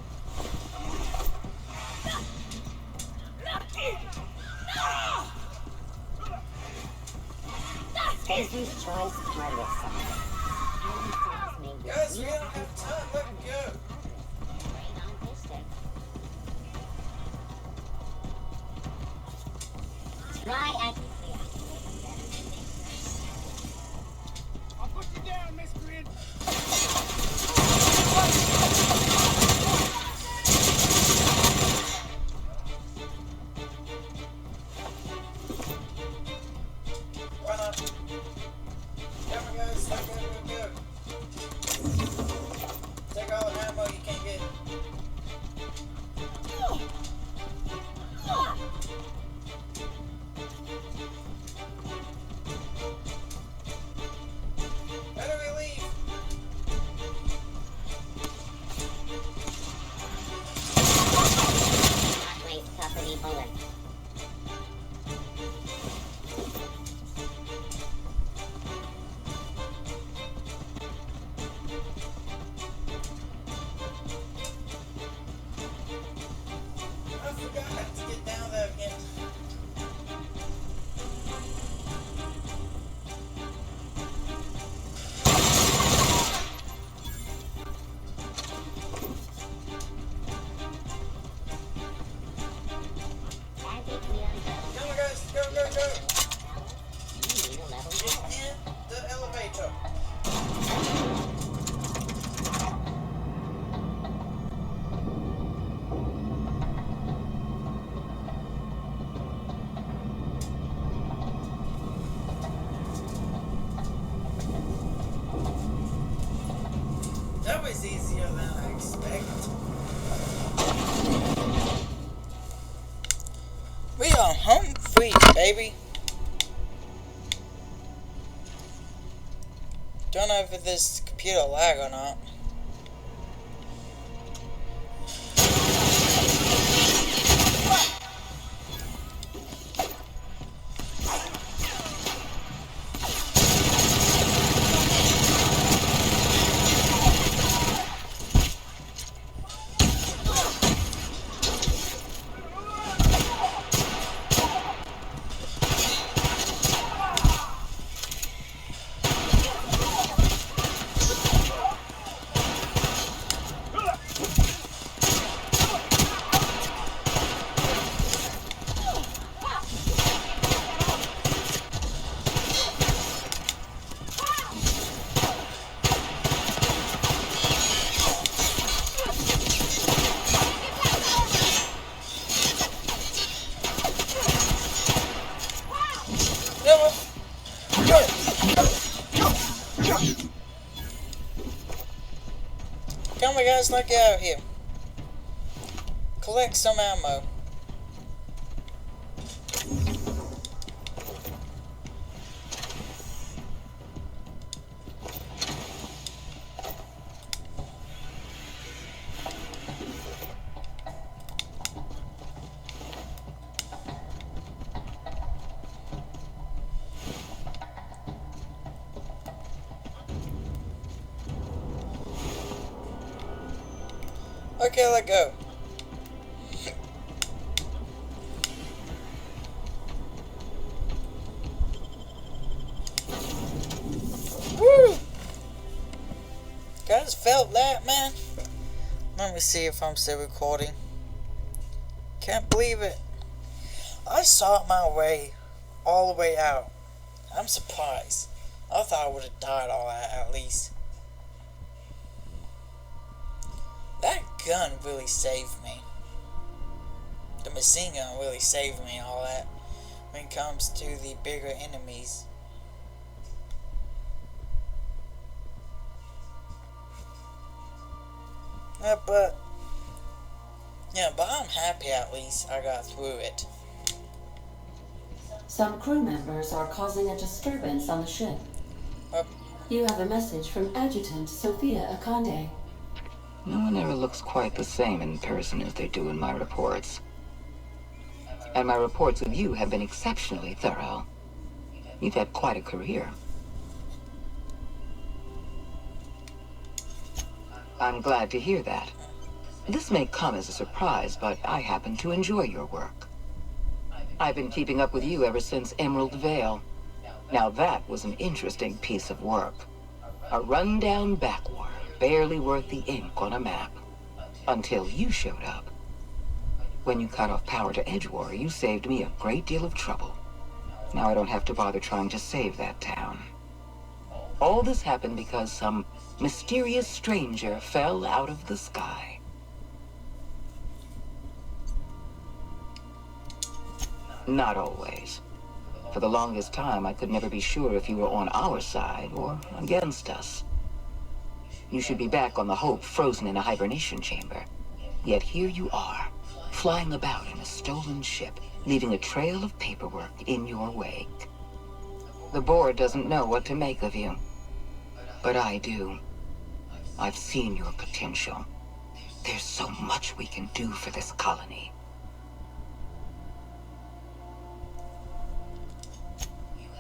Spencer's Choice target size. Guys, we don't have time. Let go. Try and I'll put you down, miscreant! Run up. Come on, guys. Let go. Take all the ammo you can get. Where do we leave? not waste company bullets. I forgot to get down there again. Come on, guys. Go. Get in the elevator. That was easier than I expected. We are home free, baby. Don't know if this computer lag or not. Come on, guys, let's get out of here. Collect some ammo. Okay, let go. Woo! Guys, felt that, man. Let me see if I'm still recording. Can't believe it. I saw my way all the way out. I'm surprised. I thought I would have died all that at least. That gun really saved me. The machine gun really saved me all that when it comes to the bigger enemies. But I'm happy at least I got through it. Some crew members are causing a disturbance on the ship. You have a message from Adjutant Sophia Akande. No one ever looks quite the same in person as they do in my reports. And my reports of you have been exceptionally thorough. You've had quite a career. I'm glad to hear that. This may come as a surprise, but I happen to enjoy your work. I've been keeping up with you ever since Emerald Vale. Now that was an interesting piece of work. A rundown backwater, barely worth the ink on a map. Until you showed up. When you cut off power to Edgewater, you saved me a great deal of trouble. Now I don't have to bother trying to save that town. All this happened because some mysterious stranger fell out of the sky. Not always. For the longest time, I could never be sure if you were on our side or against us. You should be back on the Hope, frozen in a hibernation chamber. Yet here you are, flying about in a stolen ship, leaving a trail of paperwork in your wake. The board doesn't know what to make of you. But I do. I've seen your potential. There's so much we can do for this colony.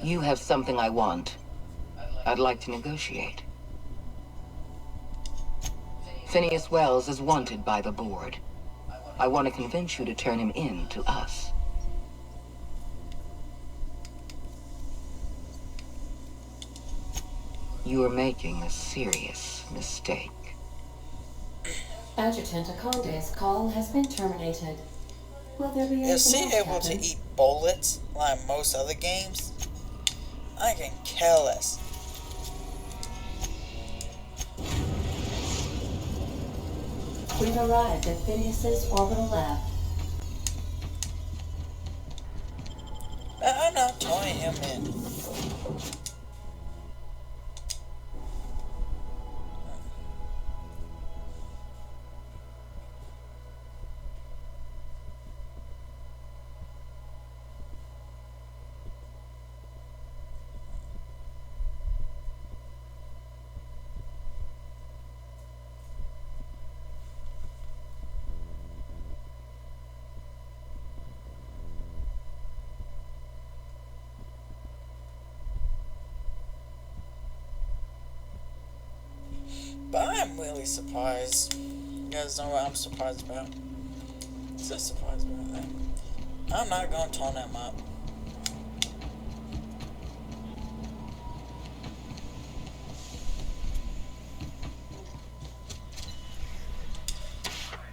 You have something I want. I'd like to negotiate. Phineas Wells is wanted by the board. I want to convince you to turn him in to us. You are making a serious mistake. Adjutant Akande's call has been terminated. Will there be Is she anything else, able to Captain? eat bullets like most other games? I can care less. We've arrived at Phineas's orbital lab. I'm not turning him in. But I'm really surprised. You guys know what I'm surprised about? So surprised about that. I'm not gonna turn them up.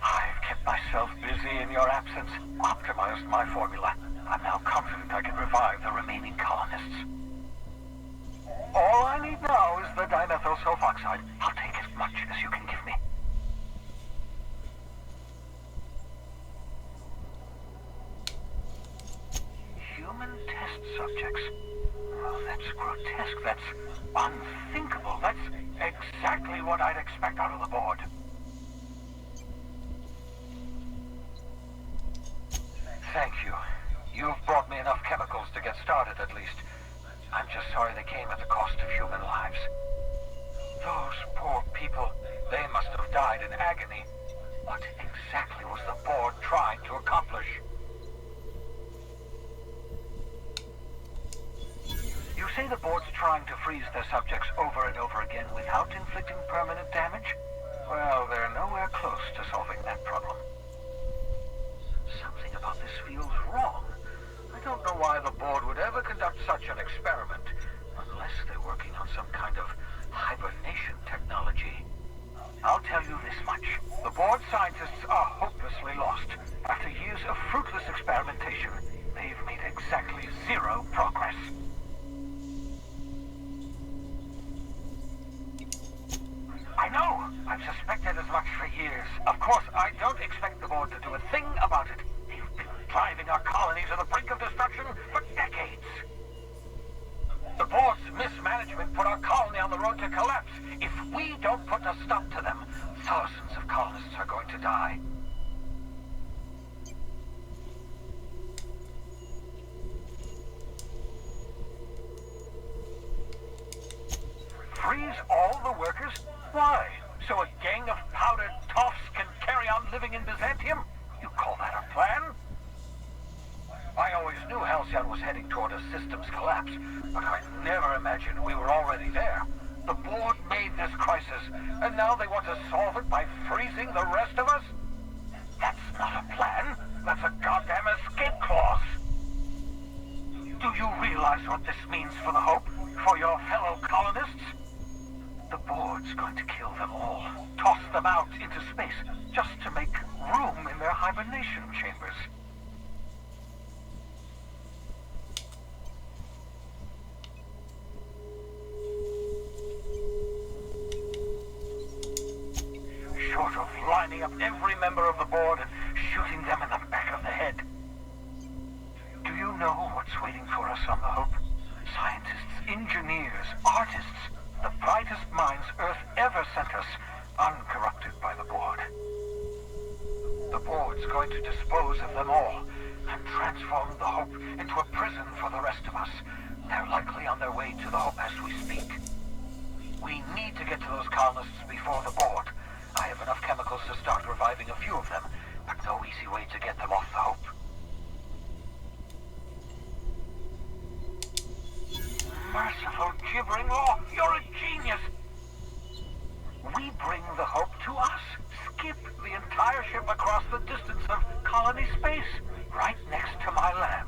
I've kept myself busy in your absence, optimized my formula. I'm now confident I can revive the remaining colonists. All I need now is the dimethyl sulfoxide. I'll take as much as you can give me. Human test subjects. Oh, that's grotesque. That's unthinkable. That's exactly what I'd expect out of the board. Thank you. You've brought me enough chemicals to get started, at least. I'm just sorry they came at the cost of human lives. Those poor people, they must have died in agony. What exactly was the board trying to accomplish? You say the board's trying to freeze their subjects over and over again without inflicting permanent damage? Well, they're nowhere close to solving that. such an experiment, unless they're working on some kind of hibernation technology. I'll tell you this much. The board scientists are hopelessly lost. After years of fruitless experimentation, they've made exactly zero progress. I know! I've suspected as much for years. Of course, I don't expect the board to do a thing about it. They've been driving our colony to the brink of destruction for decades. The board's mismanagement put our colony on the road to collapse. If we don't put a stop to them, thousands of colonists are going to die. Freeze all the workers? Why? So a gang of powdered toffs can carry on living in Byzantium? You call that a plan? I always knew Halcyon was heading toward a systems collapse, but I never imagined we were already there. The board made this crisis, and now they want to solve it by freezing the rest of us? That's not a plan. That's a goddamn escape clause. Do you realize what this means for the Hope? For your fellow colonists? The board's going to kill them all. Toss them out into space, just to make room in their hibernation chambers. Short of lining up every member of the board and shooting them in the back of the head. Do you know what's waiting for us on the Hope? Scientists, engineers, artists, the brightest minds Earth ever sent us, uncorrupted by the board. The board's going to dispose of them all and transform the Hope into a prison for the rest of us. They're likely on their way to the Hope as we speak. We need to get to those colonists before the board. I have enough chemicals to start reviving a few of them, but no easy way to get them off the Hope. Merciful gibbering law, you're a genius! We bring the Hope to us. Skip the entire ship across the distance of colony space, right next to my lab.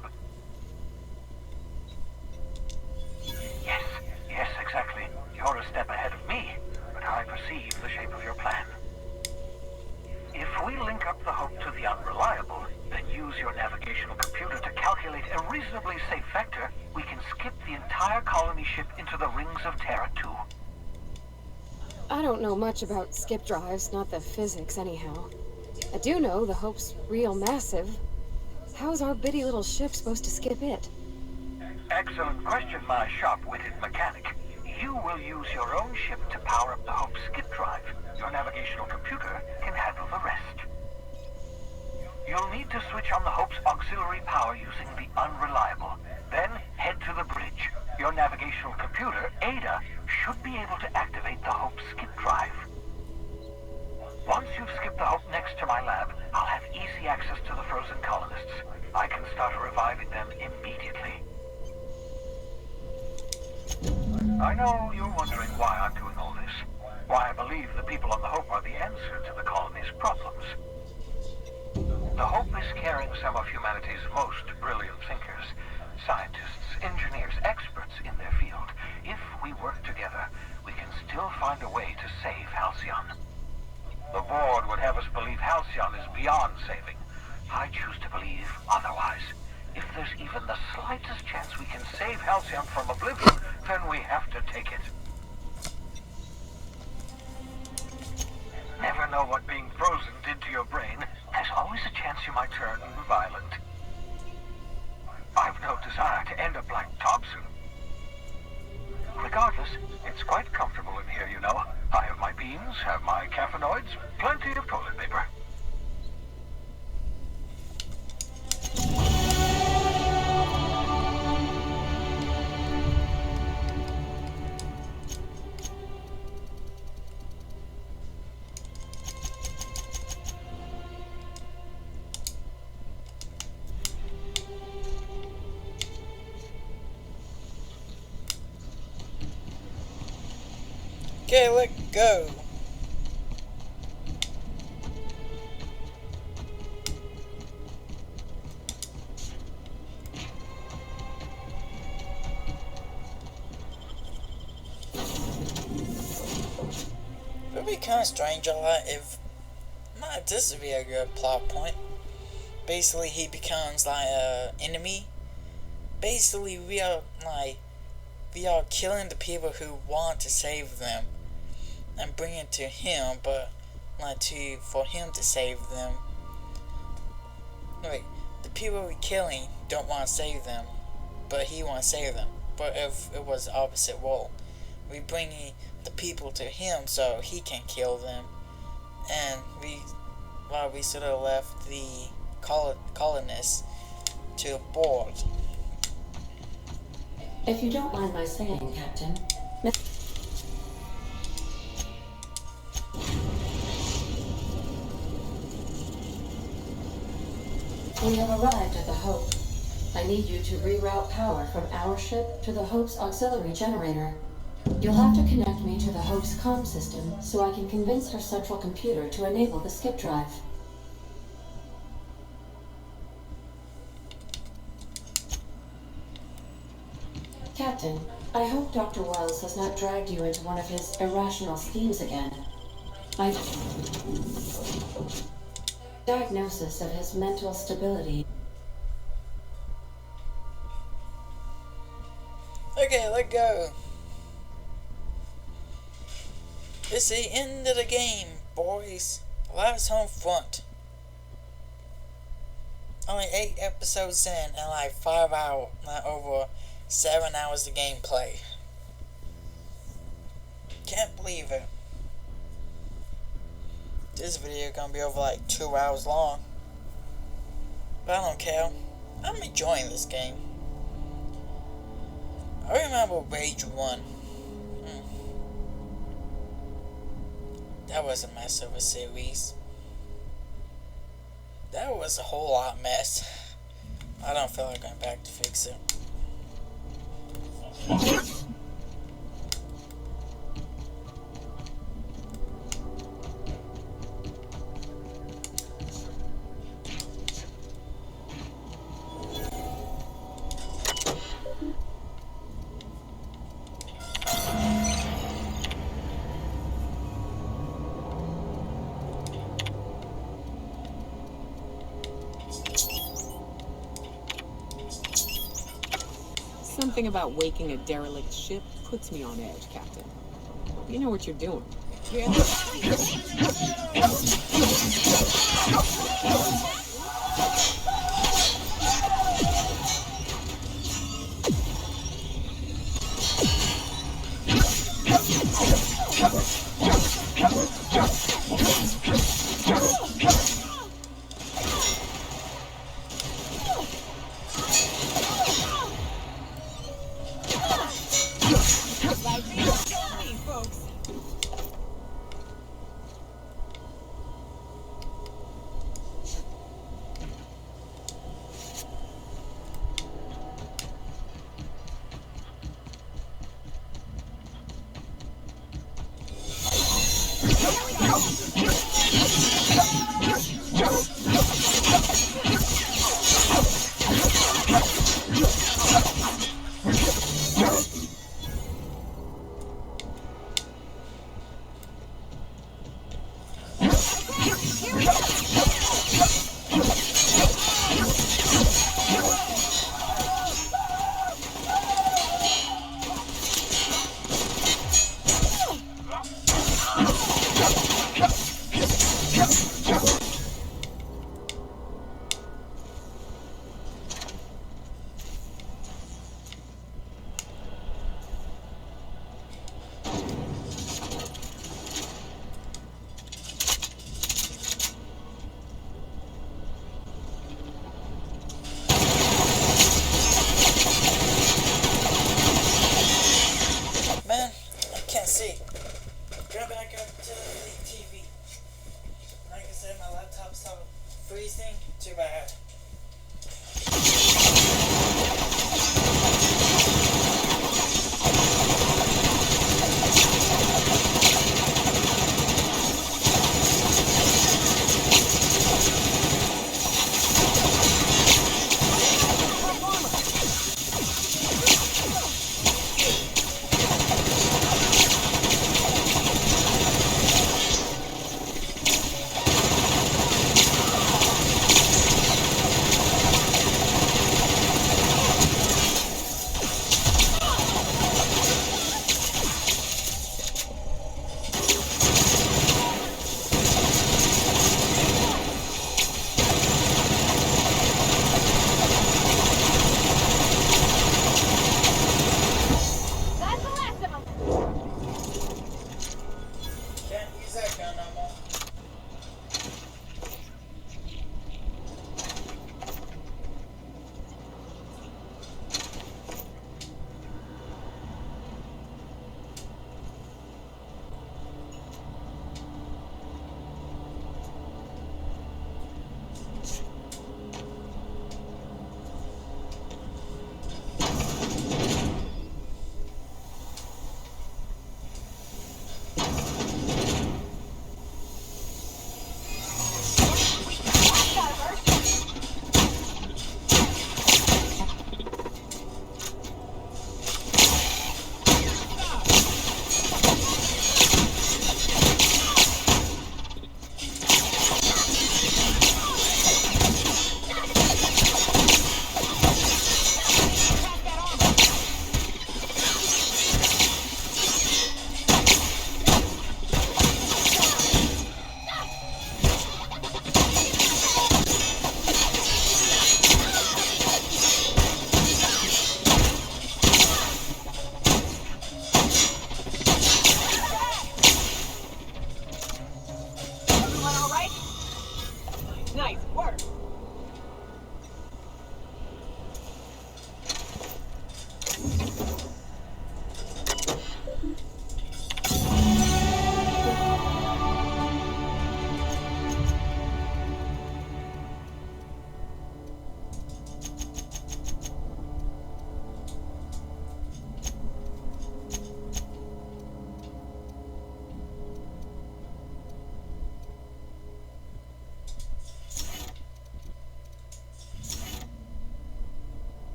Yes, exactly. You're a step ahead of me, but I perceive the shape of your plan. If we link up the Hope to the Unreliable, then use your navigational computer to calculate a reasonably safe vector, we can skip the entire colony ship into the rings of Terra 2. I don't know much about skip drives, not the physics anyhow. I do know the Hope's real massive. How's our bitty little ship supposed to skip it? Excellent question, my sharp-witted mechanic. You will use your own ship to power up the Hope's skip drive. Your navigational computer can handle the rest. You'll need to switch on the Hope's auxiliary power using the Unreliable. Then head to the bridge. Your navigational computer, Ada, should be able to activate the Hope's skip drive. Once you've skipped the Hope next to my lab, I'll have easy access to the frozen colonists. I can start reviving them immediately. I know you're wondering why I'm doing all this. Why I believe the people on the Hope are the answer to the colony's problems. The Hope is carrying some of humanity's most brilliant thinkers, scientists, engineers, experts in their field. If we work together, we can still find a way to save Halcyon. The board would have us believe Halcyon is beyond saving. I choose to believe otherwise. If there's even the slightest chance we can save Halcyon from oblivion, then we have to take it. Never know what being frozen did to your brain. There's always a chance you might turn violent. I've no desire to end up like Thompson. Regardless, it's quite comfortable in here, you know. I have my beans, have my caffeinoids, plenty of toilet paper. Okay, let's go. kind of strange a lot if... this would be a good plot point. Basically, he becomes like an enemy. Basically, we are killing the people who want to save them and bring it to him, but for him to save them. Like, the people we're killing don't want to save them, but he wants to save them. But if it was the opposite role, we bringing the people to him so he can kill them, and we sort of left the colonists to board. If you don't mind my saying, Captain, we have arrived at the Hope. I need you to reroute power from our ship to the Hope's auxiliary generator. You'll have to connect me to the Hope's comm system so I can convince her central computer to enable the skip drive. Captain, I hope Dr. Wells has not dragged you into one of his irrational schemes again. My diagnosis of his mental stability. Okay, let go. It's the end of the game, boys. Last home front. Only 8 episodes in and like 5 hours, not over 7 hours of gameplay. Can't believe it. This video gonna be over like 2 hours long. But I don't care. I'm enjoying this game. I remember Rage 1. That was a mess of a series. That was a whole lot mess. I don't feel like going back to fix it. Something about waking a derelict ship puts me on edge, Captain. You know what you're doing. Yeah. Freezing? Too bad.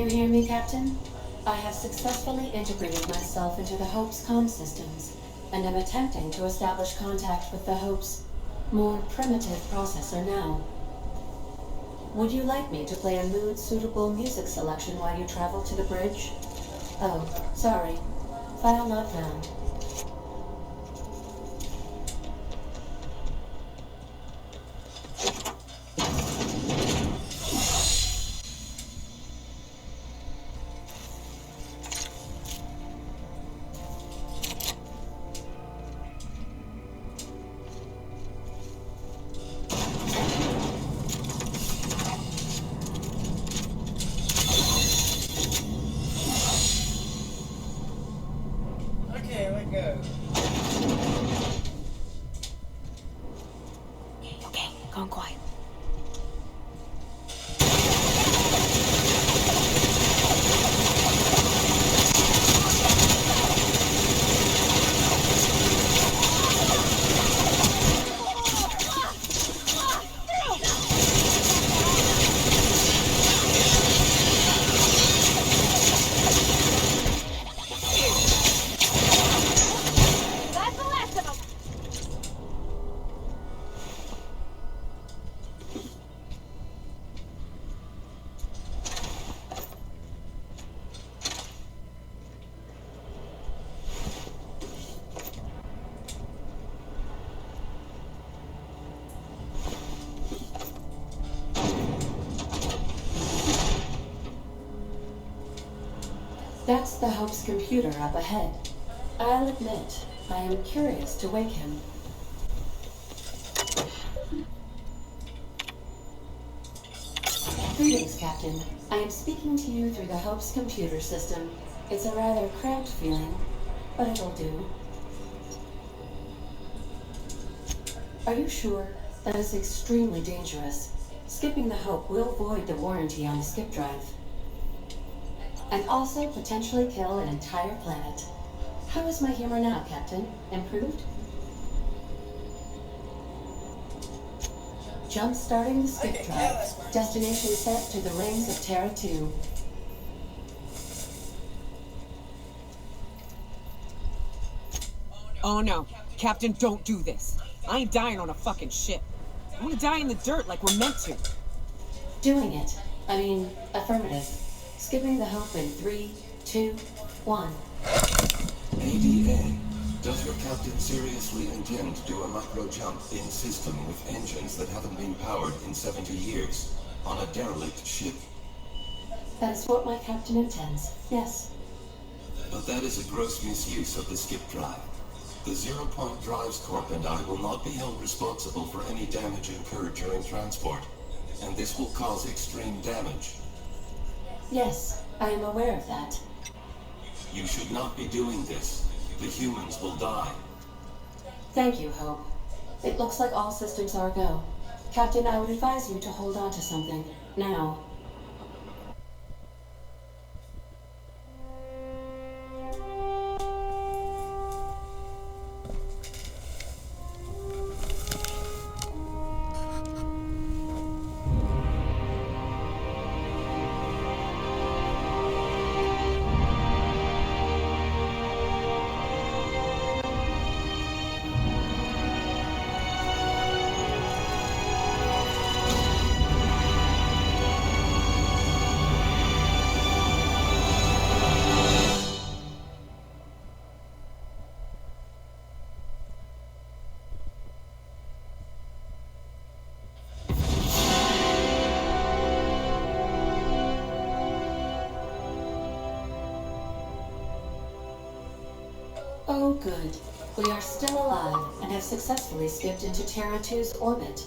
you hear me, Captain? I have successfully integrated myself into the Hope's comm systems, and am attempting to establish contact with the Hope's more primitive processor now. Would you like me to play a mood-suitable music selection while you travel to the bridge? Oh, sorry. File not found. Okay, let go. Okay, gone quiet. That's the last of them! That's the Hope's computer up ahead. I'll admit, I am curious to wake him. Greetings, Captain. I am speaking to you through the Hope's computer system. It's a rather cramped feeling, but it'll do. Are you sure? That is extremely dangerous. Skipping the Hope will void the warranty on the skip drive. And also potentially kill an entire planet. How is my humor now, Captain? Improved? Jump-starting the skip drive. Destination set to the rings of Terra 2. Oh no. Captain, don't do this. I ain't dying on a fucking ship. I wanna die in the dirt like we're meant to. Doing it. I mean, affirmative. Skipping the Hope in 3, 2, 1. ADA, does your captain seriously intend to do a micro jump in system with engines that haven't been powered in 70 years on a derelict ship? That is what my captain intends, yes. But that is a gross misuse of the skip drive. The Zero Point Drives Corp and I will not be held responsible for any damage incurred during transport, and this will cause extreme damage. Yes, I am aware of that. You should not be doing this. The humans will die. Thank you, Hope. It looks like all systems are go. Captain, I would advise you to hold on to something. Now. Oh, good. We are still alive and have successfully skipped into Terra 2's orbit.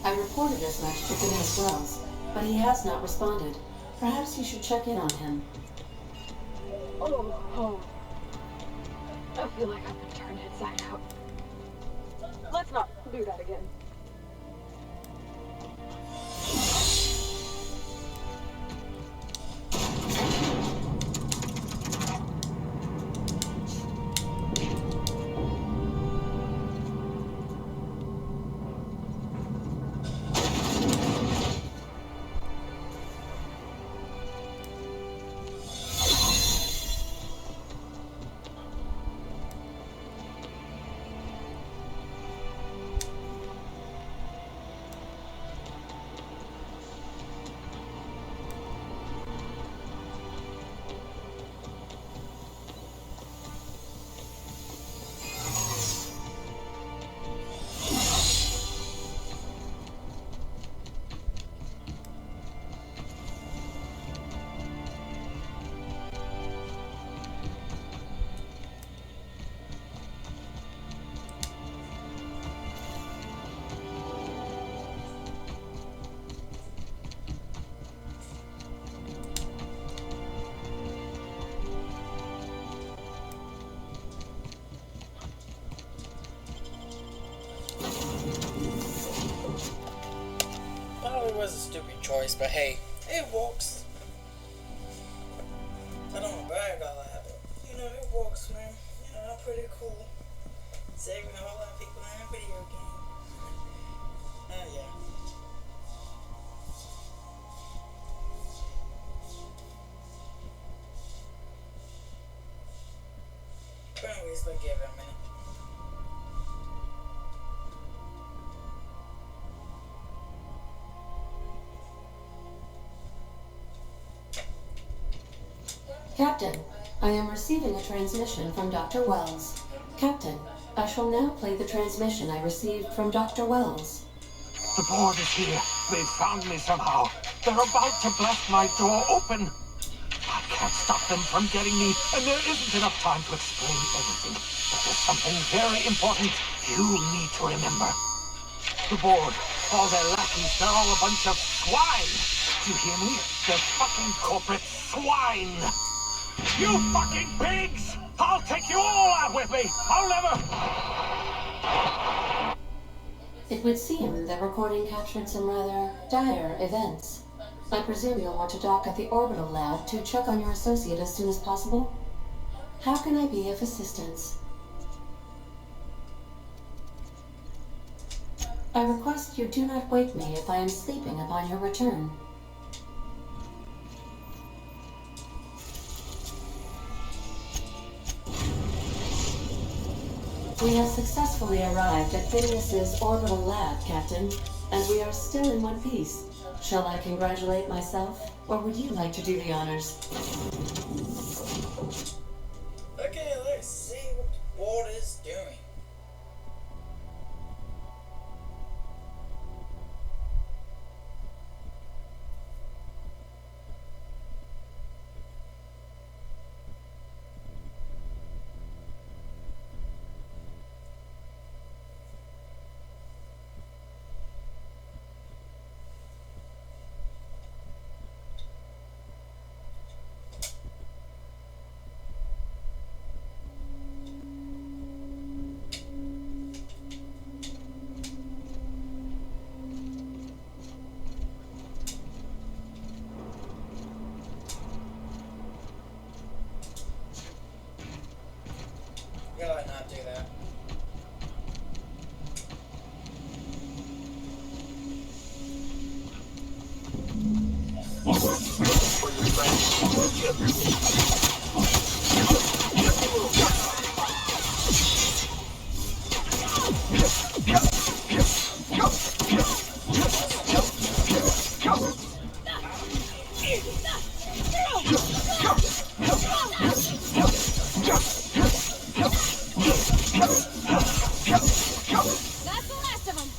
I reported as much to Phineas Wells, but he has not responded. Perhaps you should check in on him. Oh. I feel like I've been turned inside out. Let's not do that again. choice, but hey, it works. I don't want to brag all that, but you know, it works, man. You know, I'm pretty cool. Saving a whole lot of people in a video game. Yeah. But anyways, let's give it a minute. Captain, I am receiving a transmission from Dr. Wells. Captain, I shall now play the transmission I received from Dr. Wells. The board is here. They've found me somehow. They're about to blast my door open. I can't stop them from getting me, and there isn't enough time to explain everything. But there's something very important you need to remember. The board, all their lackeys, they're all a bunch of swine. Do you hear me? They're fucking corporate swine. You fucking pigs! I'll take you all out with me! I'll never... It would seem the recording captured some rather dire events. I presume you'll want to dock at the orbital lab to check on your associate as soon as possible? How can I be of assistance? I request you do not wake me if I am sleeping upon your return. We have successfully arrived at Phineas's orbital lab, Captain, and we are still in one piece. Shall I congratulate myself, or would you like to do the honors? Okay, let's see what the board is doing. Gotta not do that. That's the last of them.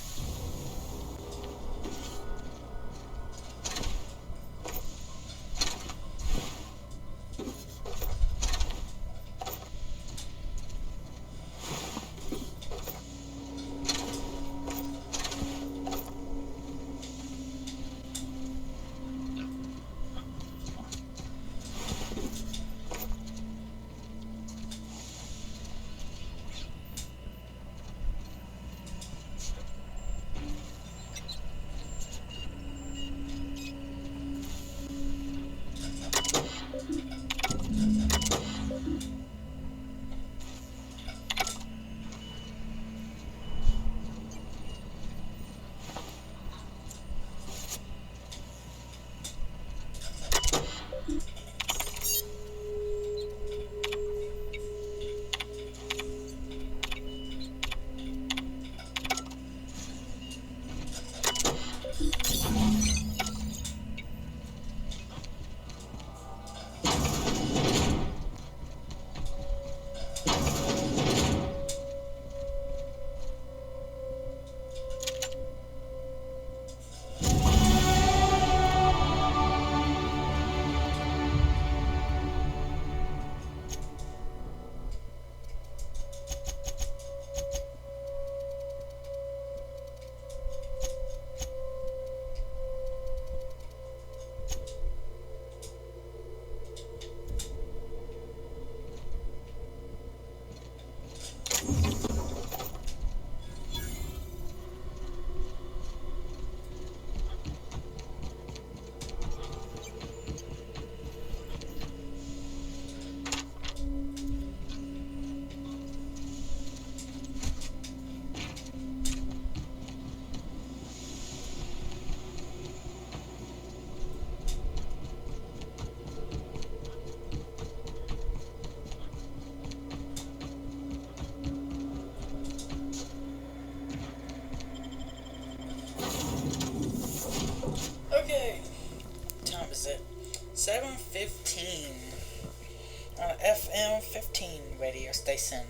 radio station.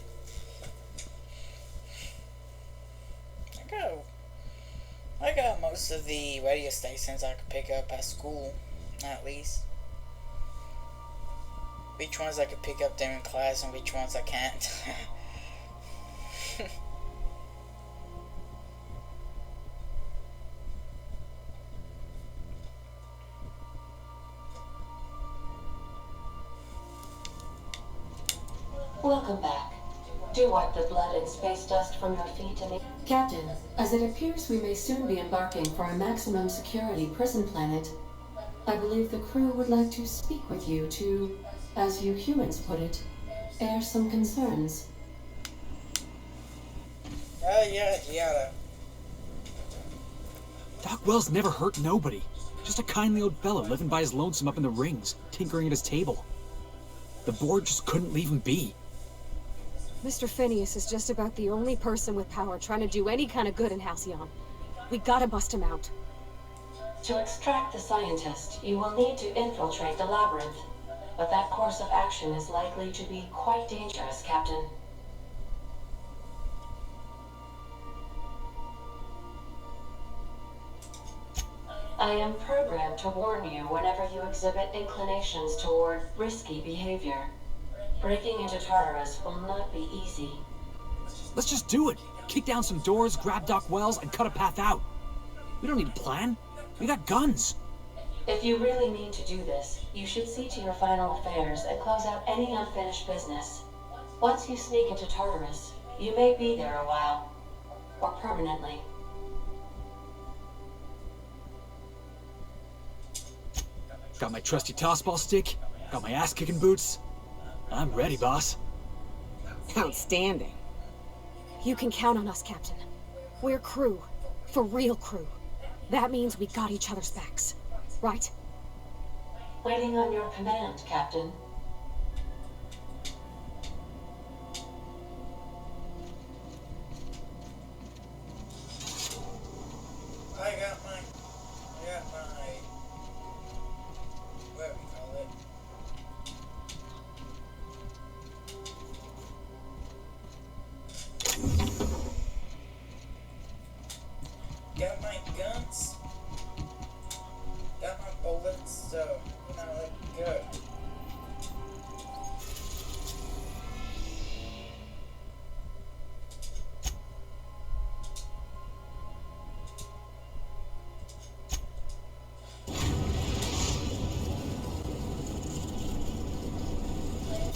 I got most of the radio stations I could pick up at school, at least. Which ones I could pick up during class and which ones I can't. Welcome back. Do wipe the blood and space dust from your feet and... Captain, as it appears we may soon be embarking for a maximum security prison planet, I believe the crew would like to speak with you to, as you humans put it, air some concerns. Yeah. Doc Wells never hurt nobody. Just a kindly old fellow living by his lonesome up in the rings, tinkering at his table. The board just couldn't leave him be. Mr. Phineas is just about the only person with power trying to do any kind of good in Halcyon. We gotta bust him out. To extract the scientist, you will need to infiltrate the labyrinth. But that course of action is likely to be quite dangerous, Captain. I am programmed to warn you whenever you exhibit inclinations toward risky behavior. Breaking into Tartarus will not be easy. Let's just do it. Kick down some doors, grab Doc Wells, and cut a path out. We don't need a plan. We got guns. If you really mean to do this, you should see to your final affairs and close out any unfinished business. Once you sneak into Tartarus, you may be there a while. Or permanently. Got my trusty tossball stick. Got my ass-kicking boots. I'm ready, boss. Outstanding. You can count on us, Captain. We're crew. For real crew. That means we got each other's backs. Right? Waiting on your command, Captain. I got my what do we call it? Got my guns, got my bullets, so let's go.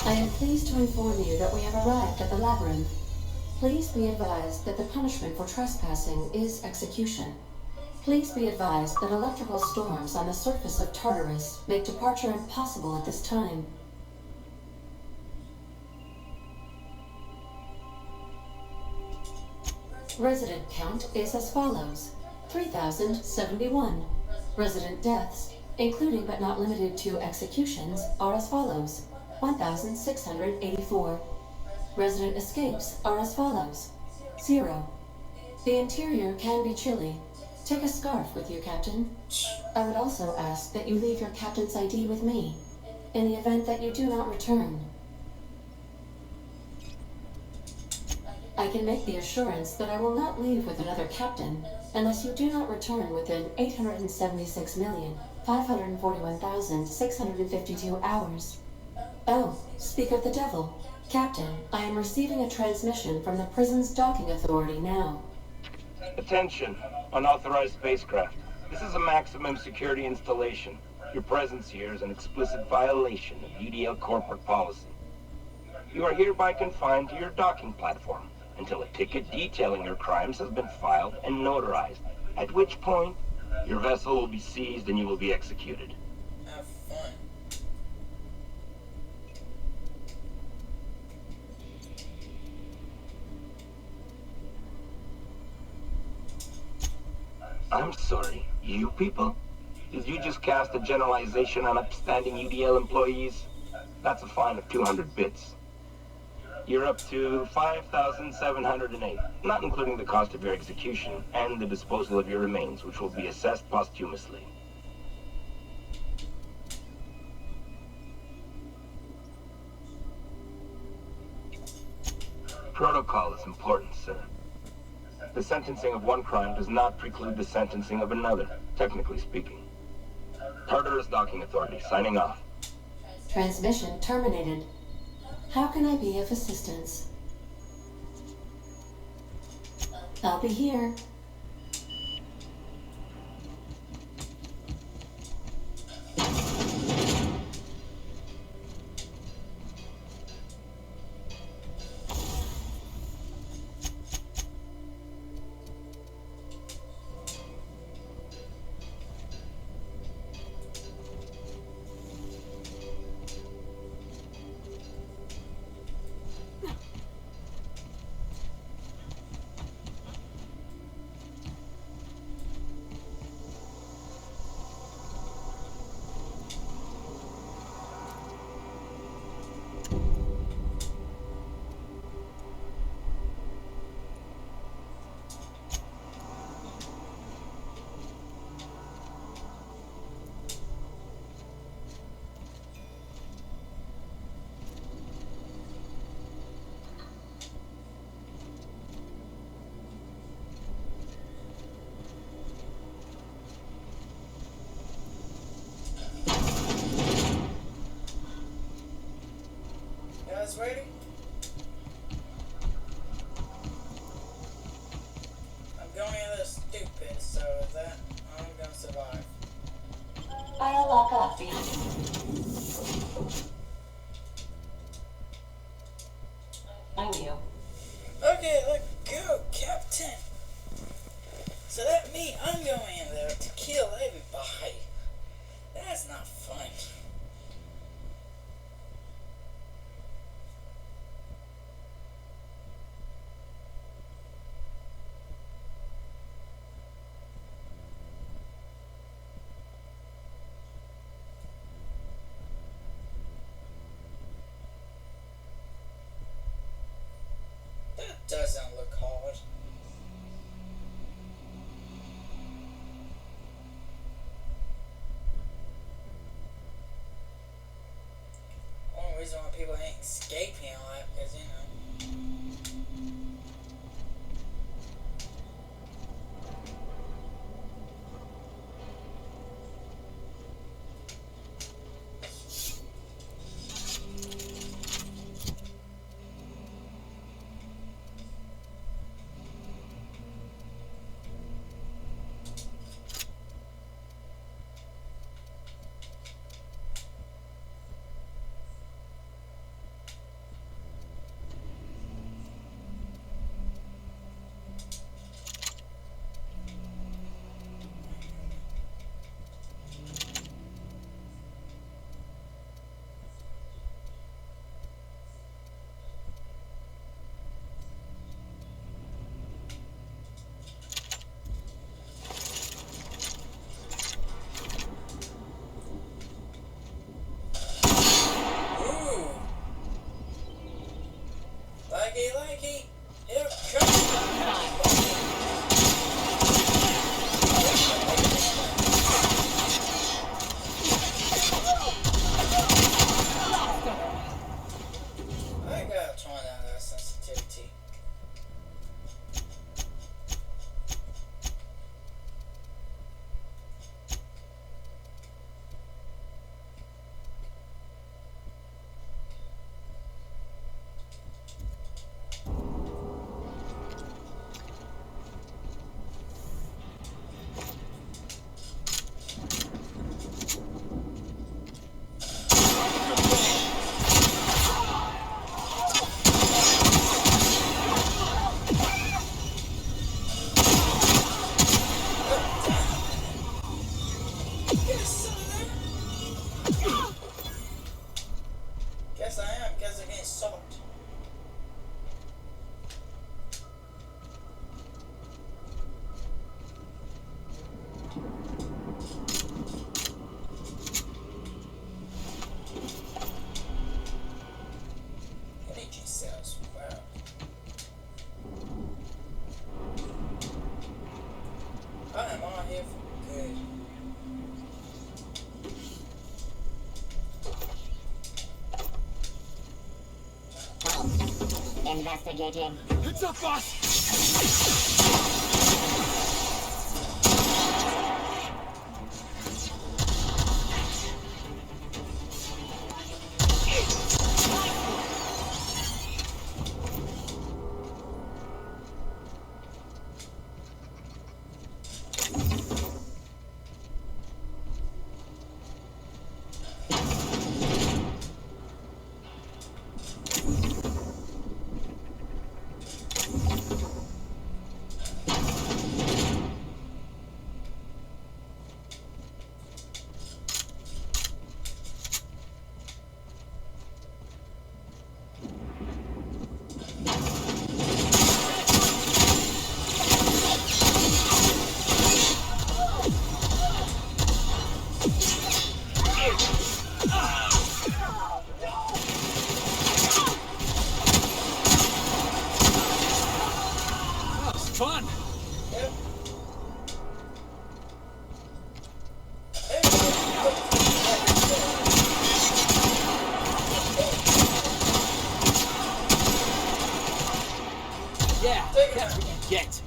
I am pleased to inform you that we have arrived at the labyrinth. Please be advised that the punishment for trespassing is execution. Please be advised that electrical storms on the surface of Tartarus make departure impossible at this time. Resident count is as follows: 3,071. Resident deaths, including but not limited to executions, are as follows: 1,684. Resident escapes are as follows: 0. The interior can be chilly. Take a scarf with you, Captain. I would also ask that you leave your captain's ID with me, in the event that you do not return. I can make the assurance that I will not leave with another captain unless you do not return within 876,541,652 hours. Oh, speak of the devil. Captain, I am receiving a transmission from the prison's docking authority now. Attention, unauthorized spacecraft. This is a maximum security installation. Your presence here is an explicit violation of UDL corporate policy. You are hereby confined to your docking platform until a ticket detailing your crimes has been filed and notarized, at which point your vessel will be seized and you will be executed. Have fun. I'm sorry, you people? Did you just cast a generalization on upstanding UDL employees? That's a fine of 200 bits. You're up to 5,708, not including the cost of your execution and the disposal of your remains, which will be assessed posthumously. Protocol is important, sir. The sentencing of one crime does not preclude the sentencing of another, technically speaking. Tartarus Docking Authority, signing off. Transmission terminated. How can I be of assistance? I'll be here. Ready? I'm going a little stupid, so that I'm gonna survive. I'll lock up. I knew. Okay, let's go, Captain. So that means I'm going in there to kill everybody. That's not fun. Doesn't look hard. Only reason why people ain't escaping a lot because, you know. Investigating. Heads up, boss! Fun! Yeah, that's what you get.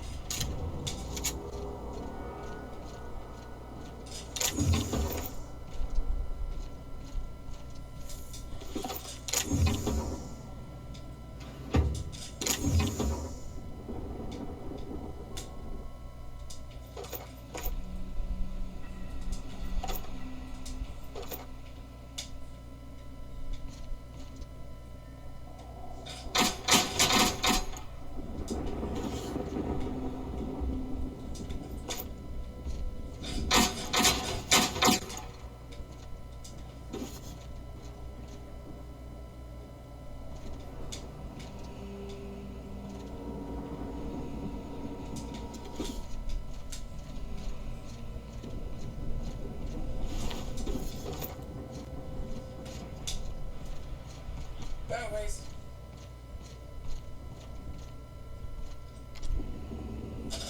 Anyways.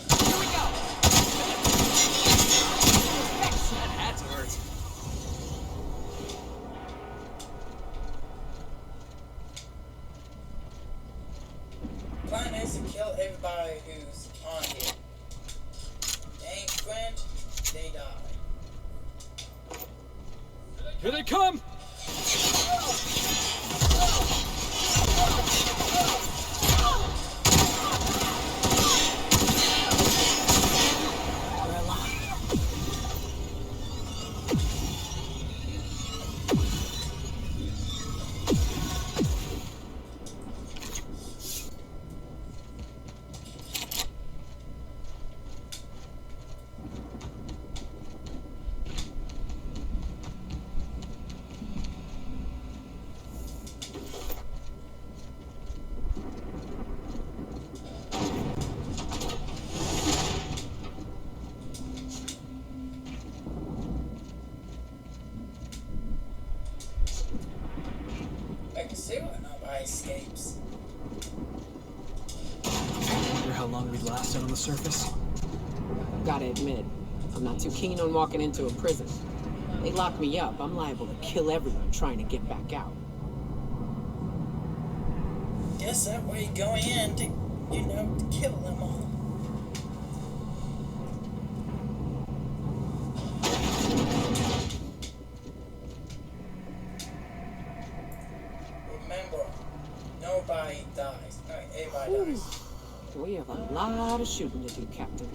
Here we go! That had to hurt. Plan is to kill everybody who's on here. They ain't friend, they die. Here they come! I can see why nobody escapes. Wonder how long we'd lasted on the surface. Gotta admit, I'm not too keen on walking into a prison. They lock me up, I'm liable to kill everyone trying to get back out. Guess that way you go in to, you know, to kill them all. Remember, nobody dies. No, everybody dies. We have a lot of shooting to do, Captain.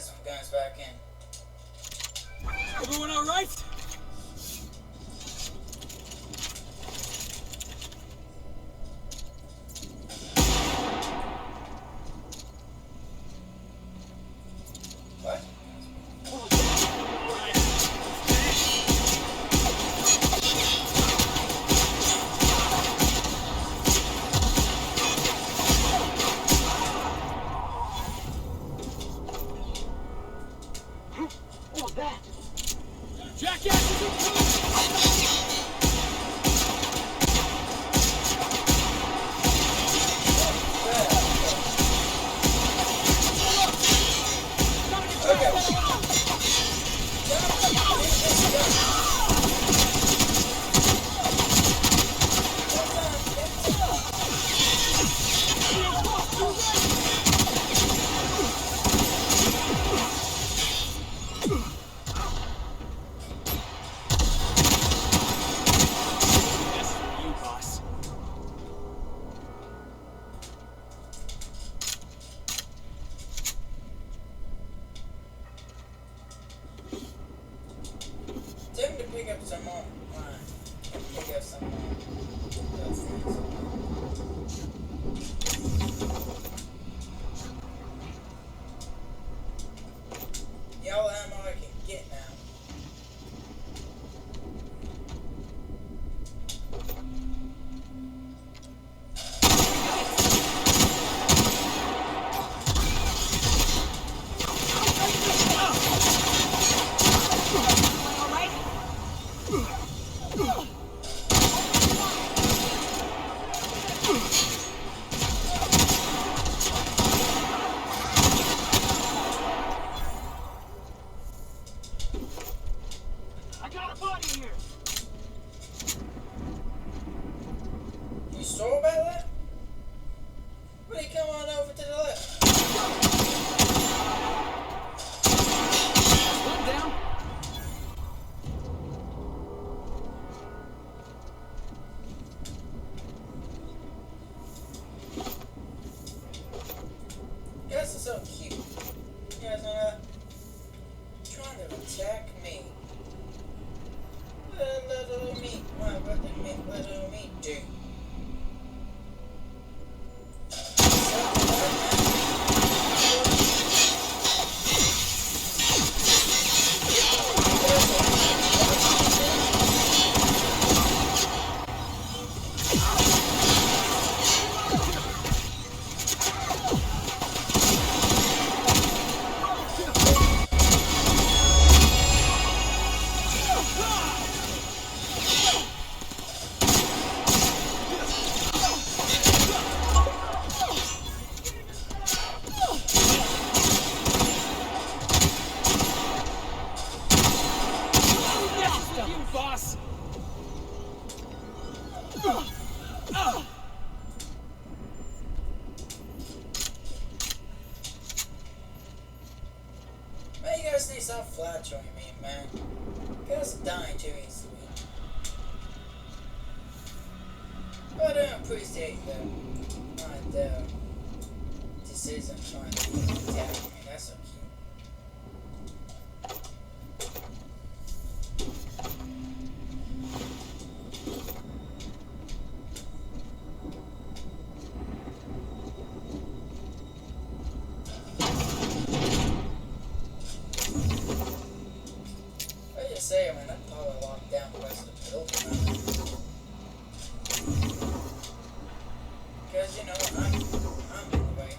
some guns back in. Everyone all right? What? What was that? Jackasses incoming! Time to pick up some more. Pick up some more. Y'all ammo I can get now. I got a body here. You sure about that? Well, you come on over to the left. One down. You guys are so cute. You guys know that? Trying to attack me. Little me. What did little me do? Boss! Man, you guys need to stop flattering me, man. You guys are dying too easily. But I don't appreciate the decision trying to attack me. That's so cute. I just say, man, I'm probably locked down the rest of the building. Because, you know, I'm in the way.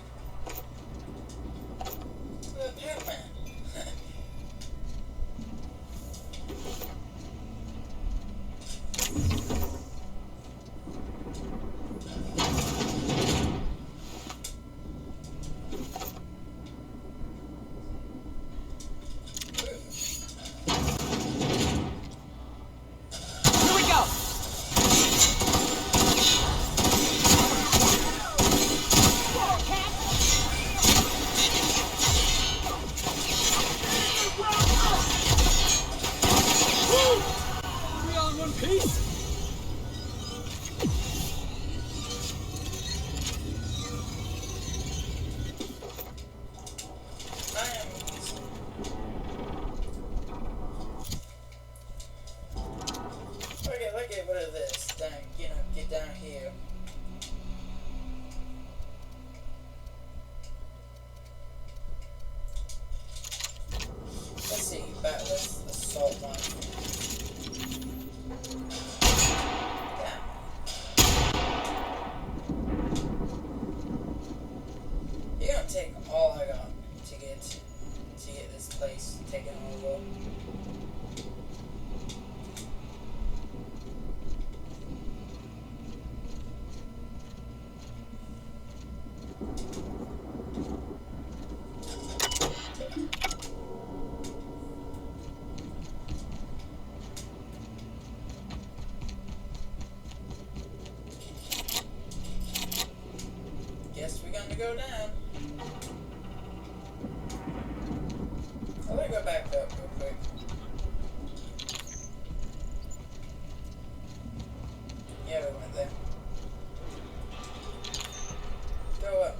take all I got to get this place taken over. Guess we're gonna go down. I'm gonna go back up real quick. Yeah, we went there. Go up.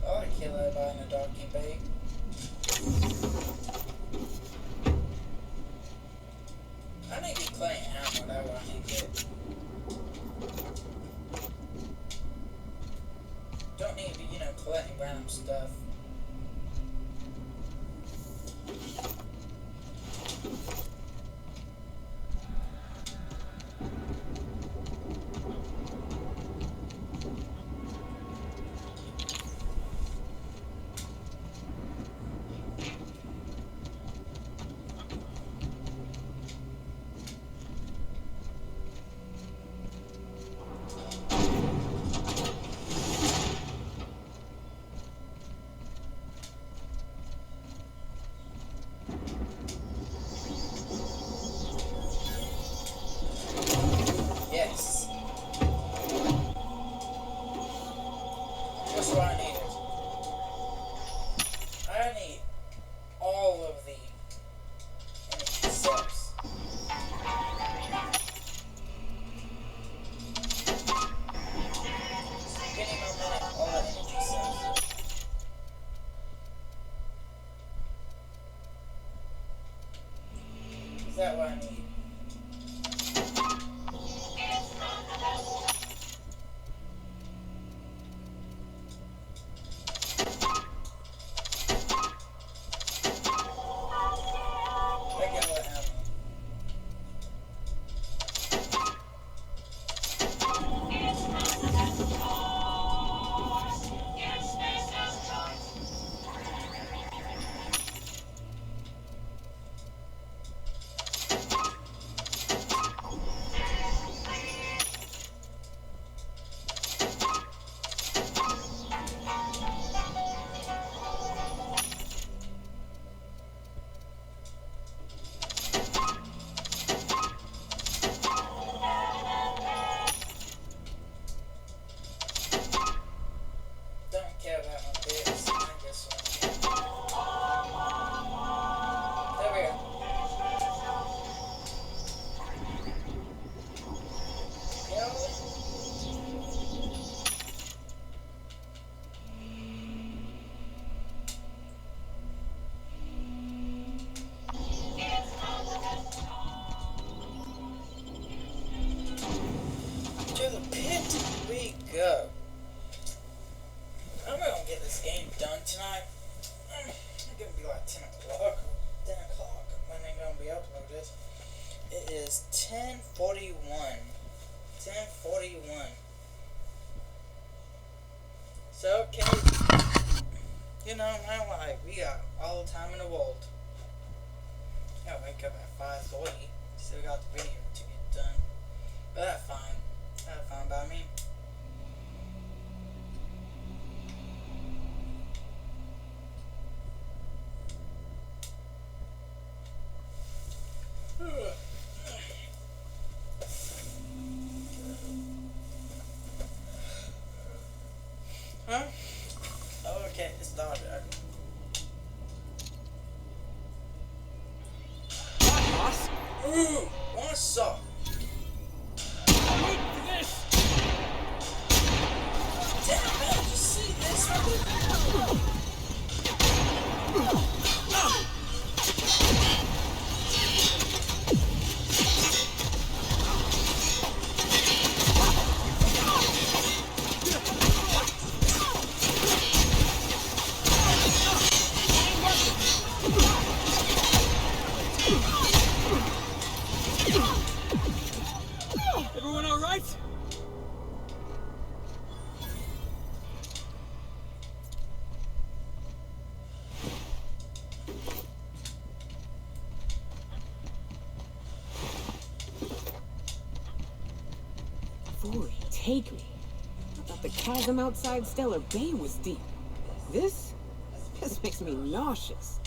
I want to kill everybody in a docking bay. I need to get clay ammo, that's what I need to get. Don't need to be, collecting random stuff. Yes. That's what I needed. I need all of the energy cells. Getting all the energy cells. Is that what I need? To the pit we go. I'm gonna get this game done tonight. It's gonna be like 10 o'clock when they're gonna be uploaded. It is 10:41. 10:41. So, okay. My life, we got all the time in the world. I gotta wake up at 5:40. Still got the video to get done. But that's fine. That's fine by me. Huh? Oh, okay, it started. Ooh, one saw. Wait for this. Damn, man, did you see this? Fully take me. I thought the chasm outside Stellar Bay was deep. This makes me nauseous.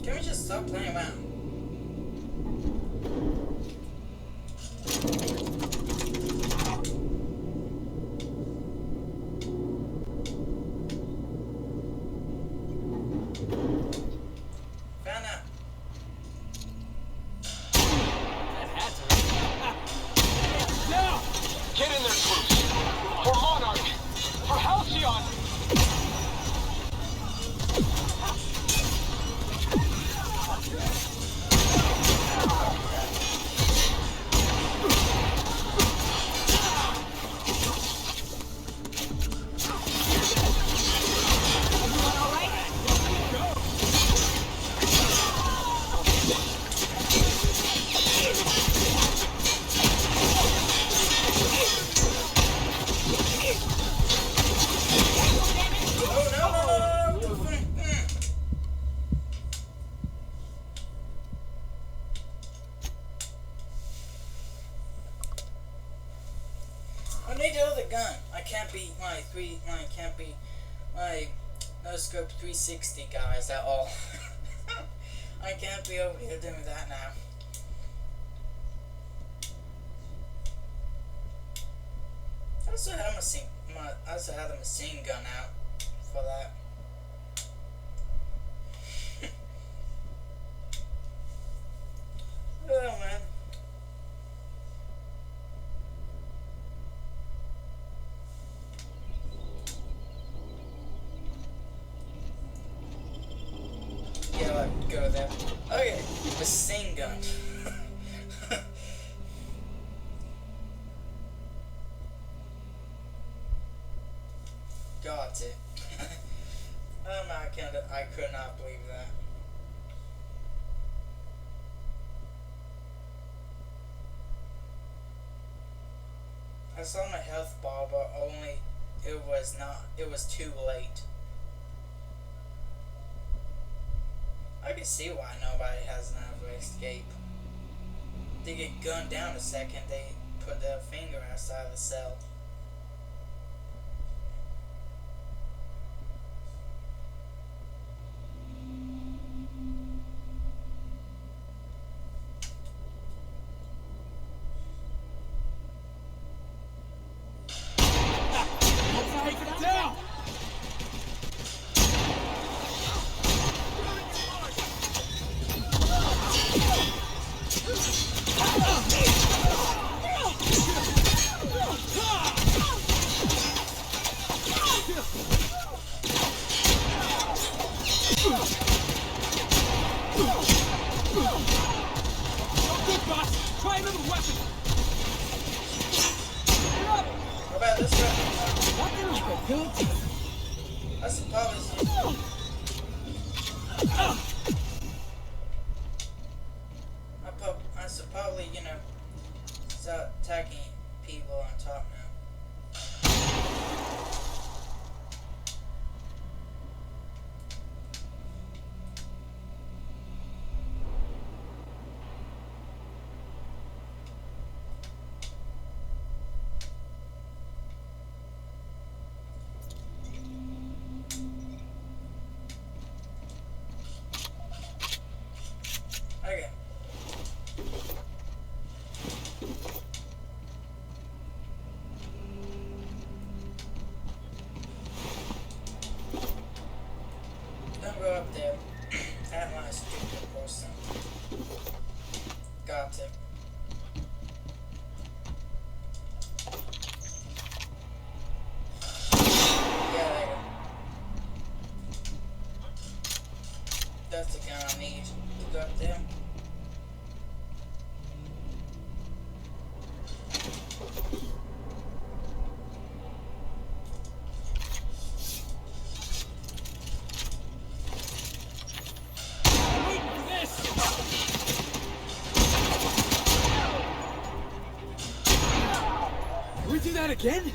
Can we just stop playing around? Found out. That had to hurt. Now! Get in there, troops! For Monarch! For Halcyon! I need the other gun. I can't be my no scope 360 guys at all. I can't be over here doing that now. I also had a machine gun out for that. Oh man. Yeah, go there. Okay, machine gun. Got it. Oh my god, I could not believe that. I saw my health bar, but only it was too late. I can see why nobody has another escape. They get gunned down the second they put their finger outside the cell. I suppose. I should probably, you know, start attacking people on top now. Okay. Don't go up there. That one is stupid person. Got it. Yeah, there you go. That's the gun I need to go up there. Can we do that again?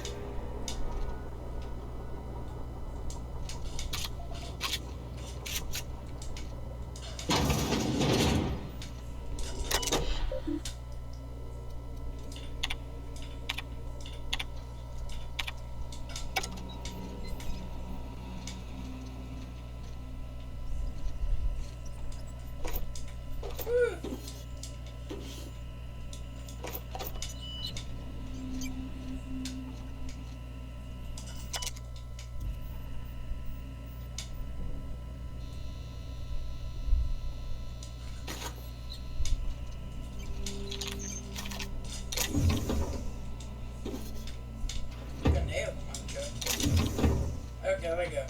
Okay, there we go.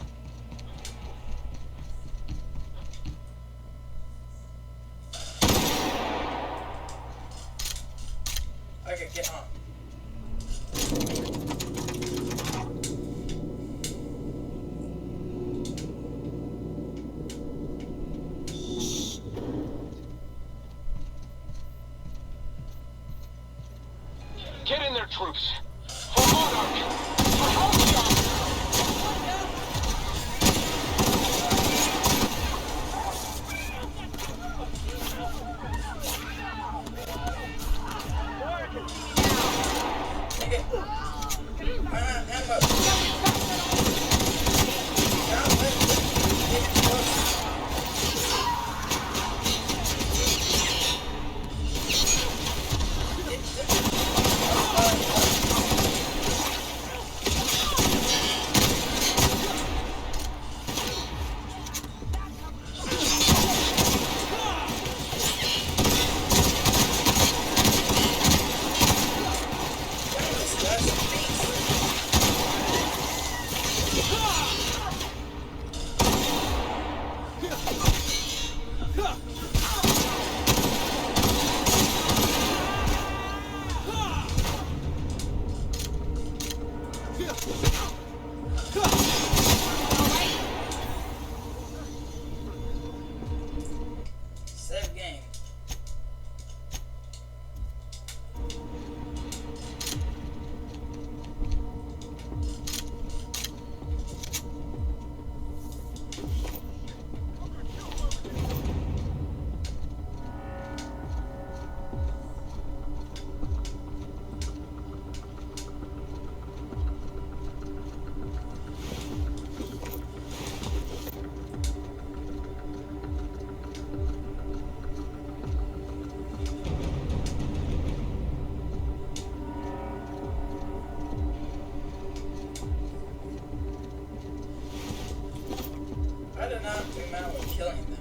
Okay, get on. Get in there, troops. For Monarch. For Halcyon. Save game. I did not do mal with killing them.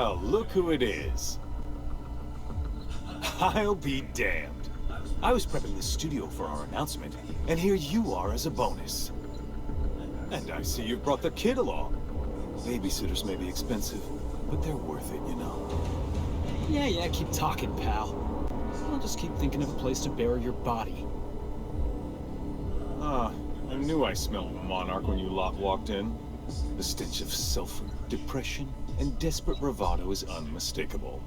Well, look who it is. I'll be damned. I was prepping the studio for our announcement, and here you are as a bonus. And I see you've brought the kid along. Babysitters may be expensive, but they're worth it, you know. Yeah, keep talking, pal. I'll just keep thinking of a place to bury your body. Ah, I knew I smelled Monarch when you lot walked in. The stench of sulfur, depression, and desperate bravado is unmistakable.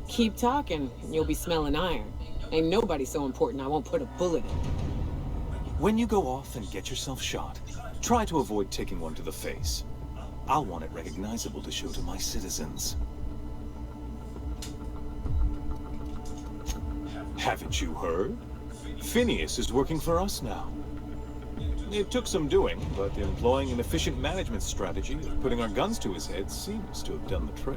Keep talking, and you'll be smelling iron. Ain't nobody so important I won't put a bullet in. When you go off and get yourself shot, try to avoid taking one to the face. I'll want it recognizable to show to my citizens. Haven't you heard? Phineas is working for us now. It took some doing, but employing an efficient management strategy of putting our guns to his head seems to have done the trick.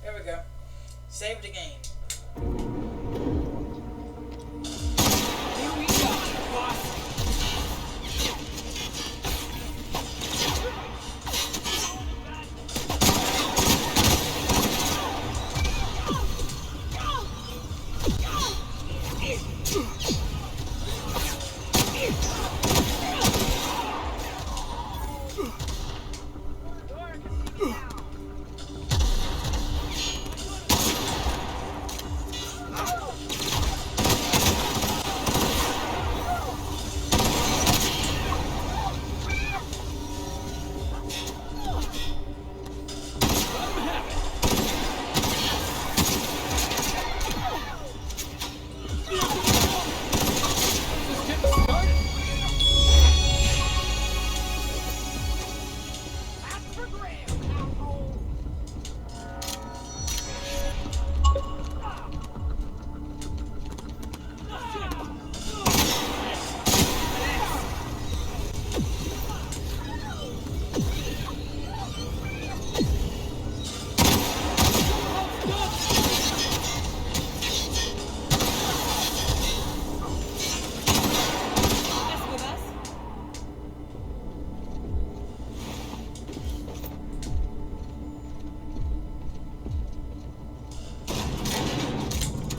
There we go. Save the game. Here we go, boss.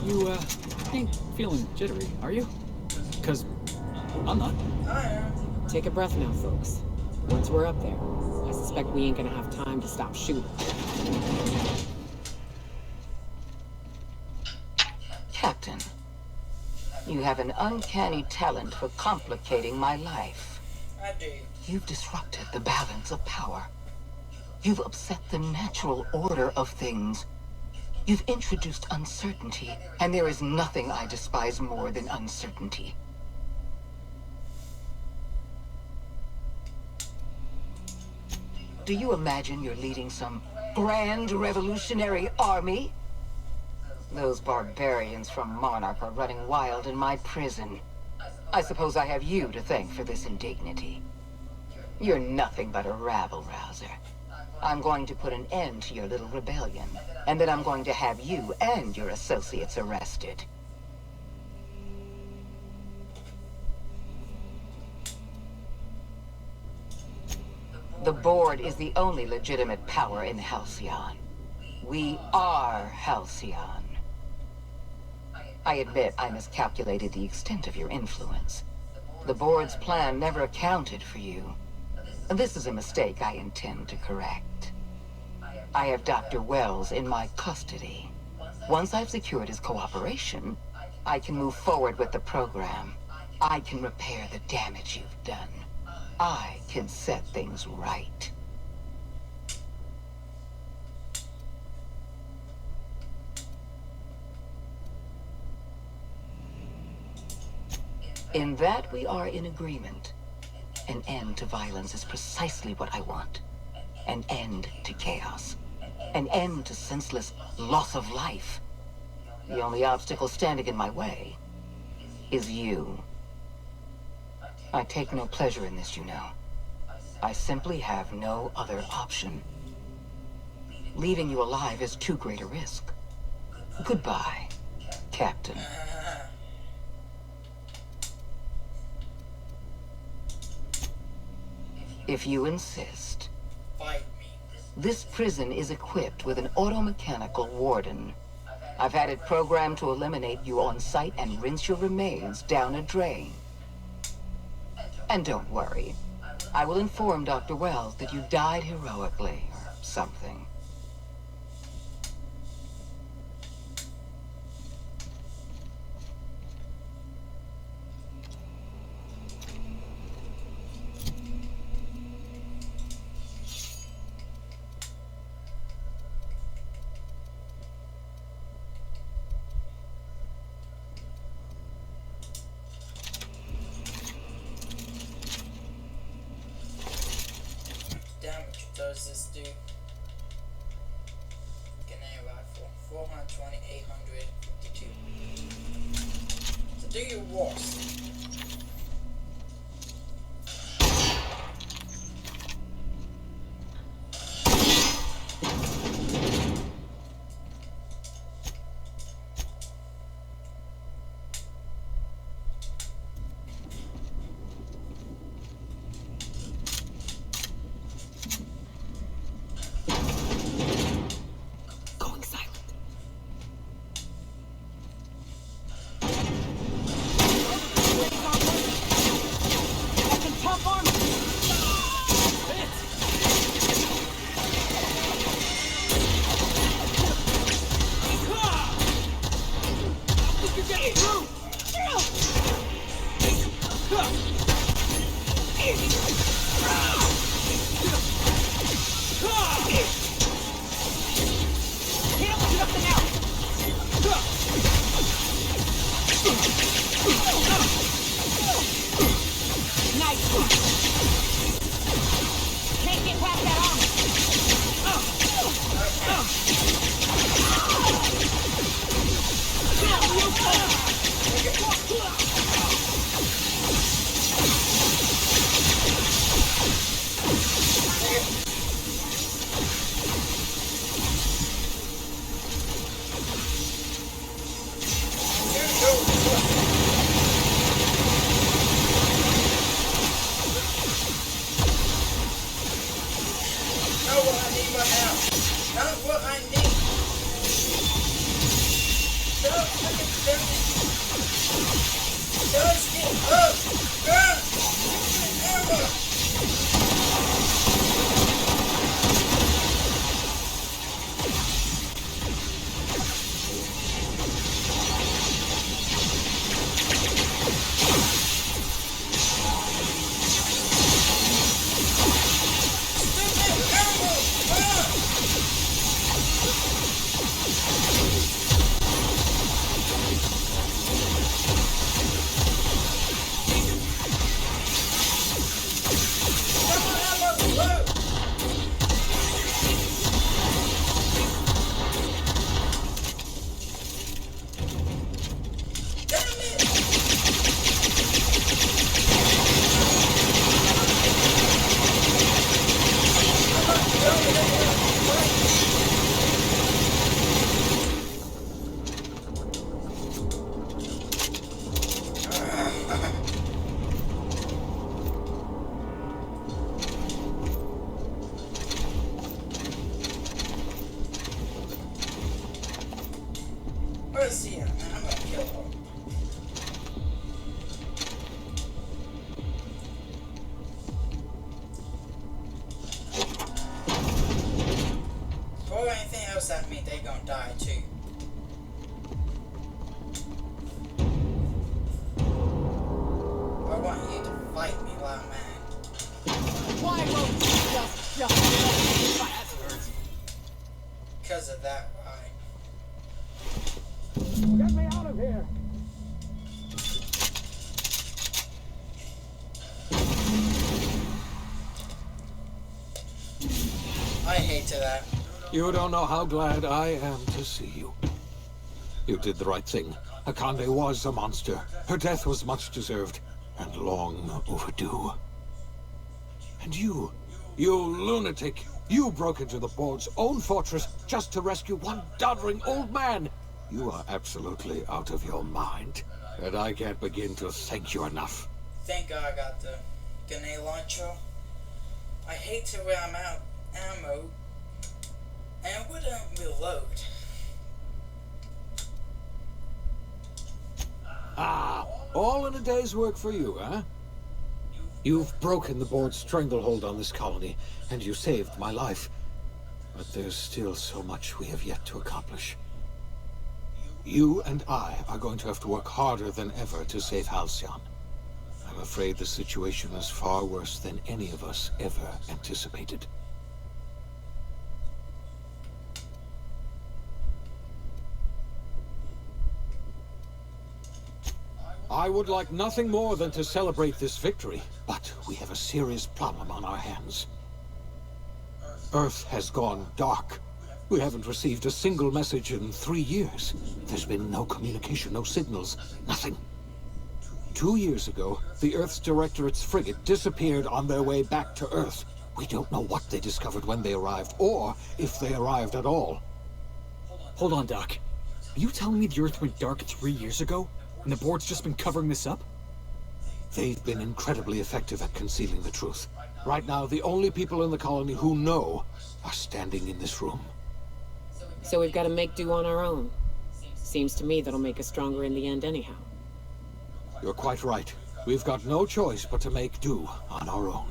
You, ain't feeling jittery, are you? 'Cause I'm not. Take a breath now, folks. Once we're up there, I suspect we ain't gonna have time to stop shooting. Captain, you have an uncanny talent for complicating my life. I do. You've disrupted the balance of power. You've upset the natural order of things. You've introduced uncertainty, and there is nothing I despise more than uncertainty. Do you imagine you're leading some grand revolutionary army? Those barbarians from Monarch are running wild in my prison. I suppose I have you to thank for this indignity. You're nothing but a rabble-rouser. I'm going to put an end to your little rebellion, and then I'm going to have you and your associates arrested. The Board is the only legitimate power in Halcyon. We are Halcyon. I admit I miscalculated the extent of your influence. The Board's plan never accounted for you. This is a mistake I intend to correct. I have Dr. Wells in my custody. Once I've secured his cooperation, I can move forward with the program. I can repair the damage you've done. I can set things right. In that we are in agreement. An end to violence is precisely what I want. An end to chaos. An end to senseless loss of life. The only obstacle standing in my way is you. I take no pleasure in this, you know. I simply have no other option. Leaving you alive is too great a risk. Goodbye, Captain. If you insist. Fight me. This prison is equipped with an automechanical warden. I've had it programmed to eliminate you on sight and rinse your remains down a drain. And don't worry. I will inform Dr. Wells that you died heroically, or something. Damage does this do? Grenade rifle, 420, 852. So do your worst. Where's he at, man? I'm gonna kill him. Or anything else that means they gonna die too. I want you to fight me while I'm mad. Why won't you just let me bastards? Because of that, right? Get me out of here! You don't know how glad I am to see you. You did the right thing. Akande was a monster. Her death was much deserved, and long overdue. And you lunatic, you broke into the board's own fortress just to rescue one doddering old man. You are absolutely out of your mind, and I can't begin to thank you enough. Thank God I got the grenade launcher. I hate to run out ammo and wouldn't reload. Ah, all in a day's work for you, huh? You've broken the board's stranglehold on this colony, and you saved my life. But there's still so much we have yet to accomplish. You and I are going to have to work harder than ever to save Halcyon. I'm afraid the situation is far worse than any of us ever anticipated. I would like nothing more than to celebrate this victory, but we have a serious problem on our hands. Earth has gone dark. We haven't received a single message in 3 years. There's been no communication, no signals, nothing. 2 years ago, the Earth's Directorate's frigate disappeared on their way back to Earth. We don't know what they discovered when they arrived, or if they arrived at all. Hold on, Doc. Are you telling me the Earth went dark 3 years ago? And the board's just been covering this up? They've been incredibly effective at concealing the truth. Right now, the only people in the colony who know are standing in this room. So we've got to make do on our own. Seems to me that'll make us stronger in the end anyhow. You're quite right. We've got no choice but to make do on our own.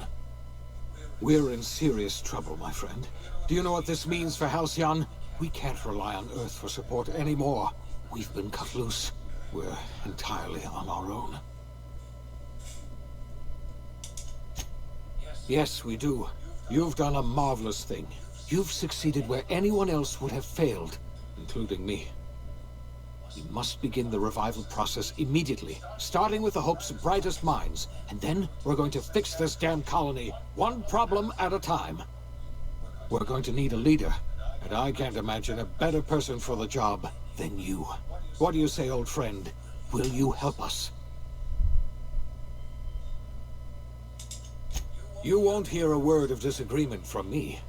We're in serious trouble, my friend. Do you know what this means for Halcyon? We can't rely on Earth for support anymore. We've been cut loose. We're entirely on our own. Yes, we do. You've done a marvelous thing. You've succeeded where anyone else would have failed, including me. We must begin the revival process immediately, starting with the Hope's brightest minds, and then we're going to fix this damn colony, one problem at a time. We're going to need a leader, and I can't imagine a better person for the job than you. What do you say, old friend? Will you help us? You won't hear a word of disagreement from me.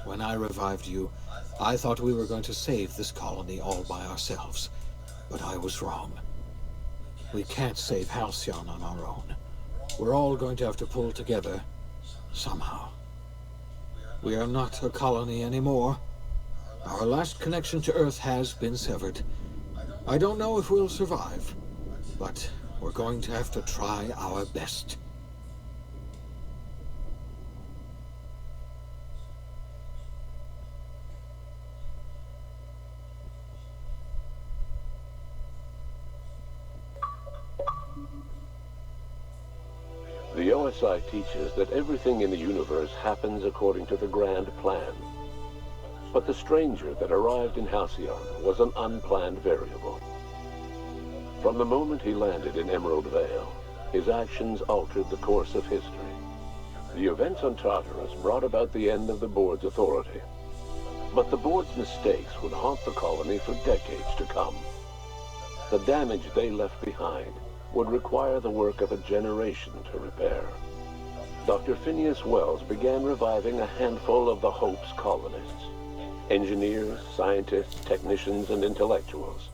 When I revived you, I thought we were going to save this colony all by ourselves. But I was wrong. We can't save Halcyon on our own. We're all going to have to pull together, somehow. We are not a colony anymore. Our last connection to Earth has been severed. I don't know if we'll survive, but we're going to have to try our best. The OSI teaches that everything in the universe happens according to the grand plan. But the stranger that arrived in Halcyon was an unplanned variable. From the moment he landed in Emerald Vale, his actions altered the course of history. The events on Tartarus brought about the end of the board's authority. But the board's mistakes would haunt the colony for decades to come. The damage they left behind would require the work of a generation to repair. Dr. Phineas Wells began reviving a handful of the Hope's colonists. Engineers, scientists, technicians, and intellectuals.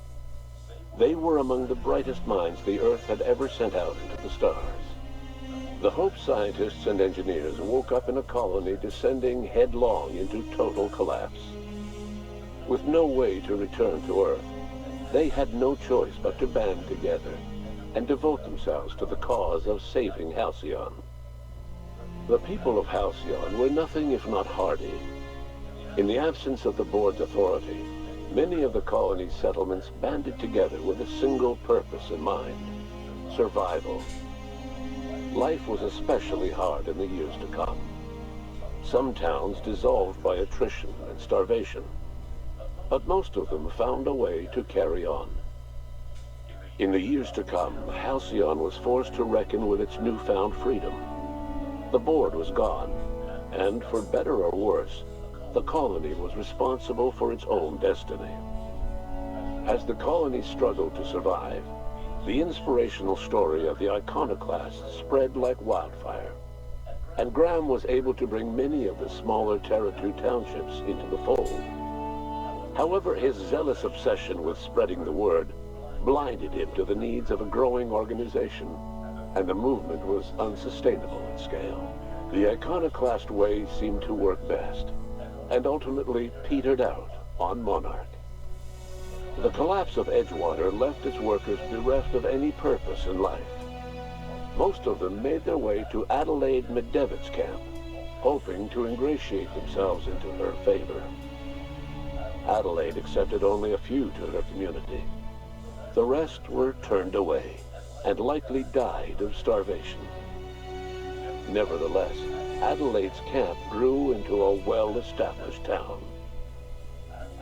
They were among the brightest minds the Earth had ever sent out into the stars. The Hope scientists and engineers woke up in a colony descending headlong into total collapse. With no way to return to Earth, they had no choice but to band together and devote themselves to the cause of saving Halcyon. The people of Halcyon were nothing if not hardy. In the absence of the board's authority, many of the colony's settlements banded together with a single purpose in mind: survival. Life was especially hard in the years to come. Some towns dissolved by attrition and starvation, but most of them found a way to carry on. In the years to come, Halcyon was forced to reckon with its newfound freedom. The board was gone, and for better or worse, the colony was responsible for its own destiny. As the colony struggled to survive, the inspirational story of the Iconoclasts spread like wildfire, and Graham was able to bring many of the smaller Terra 2 townships into the fold. However, his zealous obsession with spreading the word blinded him to the needs of a growing organization, and the movement was unsustainable in scale. The Iconoclast way seemed to work best, and ultimately petered out on Monarch. The collapse of Edgewater left its workers bereft of any purpose in life. Most of them made their way to Adelaide McDevitt's camp, hoping to ingratiate themselves into her favor. Adelaide accepted only a few to her community. The rest were turned away, and likely died of starvation. Nevertheless, Adelaide's camp grew into a well-established town.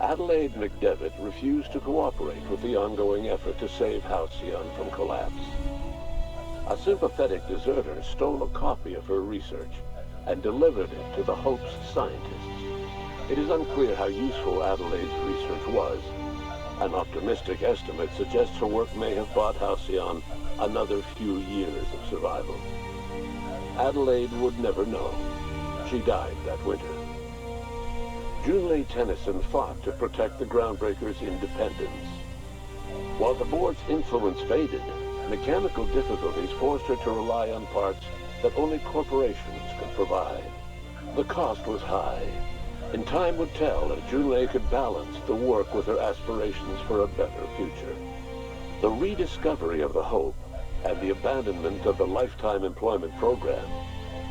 Adelaide McDevitt refused to cooperate with the ongoing effort to save Halcyon from collapse. A sympathetic deserter stole a copy of her research and delivered it to the Hope's scientists. It is unclear how useful Adelaide's research was. An optimistic estimate suggests her work may have bought Halcyon another few years of survival. Adelaide would never know. She died that winter. Junlei Tennyson fought to protect the Groundbreakers' independence. While the board's influence faded, mechanical difficulties forced her to rely on parts that only corporations could provide. The cost was high, and time would tell if Junlei could balance the work with her aspirations for a better future. The rediscovery of the Hope and the abandonment of the lifetime employment program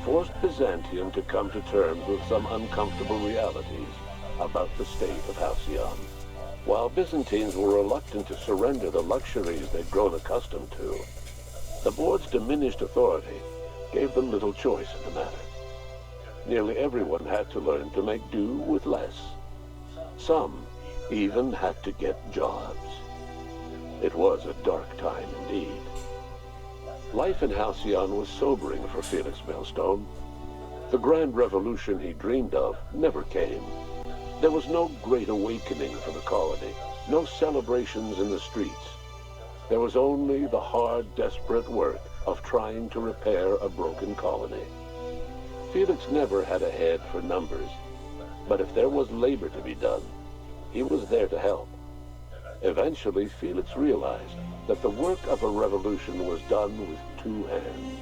forced Byzantium to come to terms with some uncomfortable realities about the state of Halcyon. While Byzantines were reluctant to surrender the luxuries they'd grown accustomed to, the board's diminished authority gave them little choice in the matter. Nearly everyone had to learn to make do with less. Some even had to get jobs. It was a dark time indeed. Life in Halcyon was sobering for Felix Maelstrom. The grand revolution he dreamed of never came. There was no great awakening for the colony, no celebrations in the streets. There was only the hard, desperate work of trying to repair a broken colony. Felix never had a head for numbers, but if there was labor to be done, he was there to help. Eventually, Felix realized that the work of a revolution was done with two hands.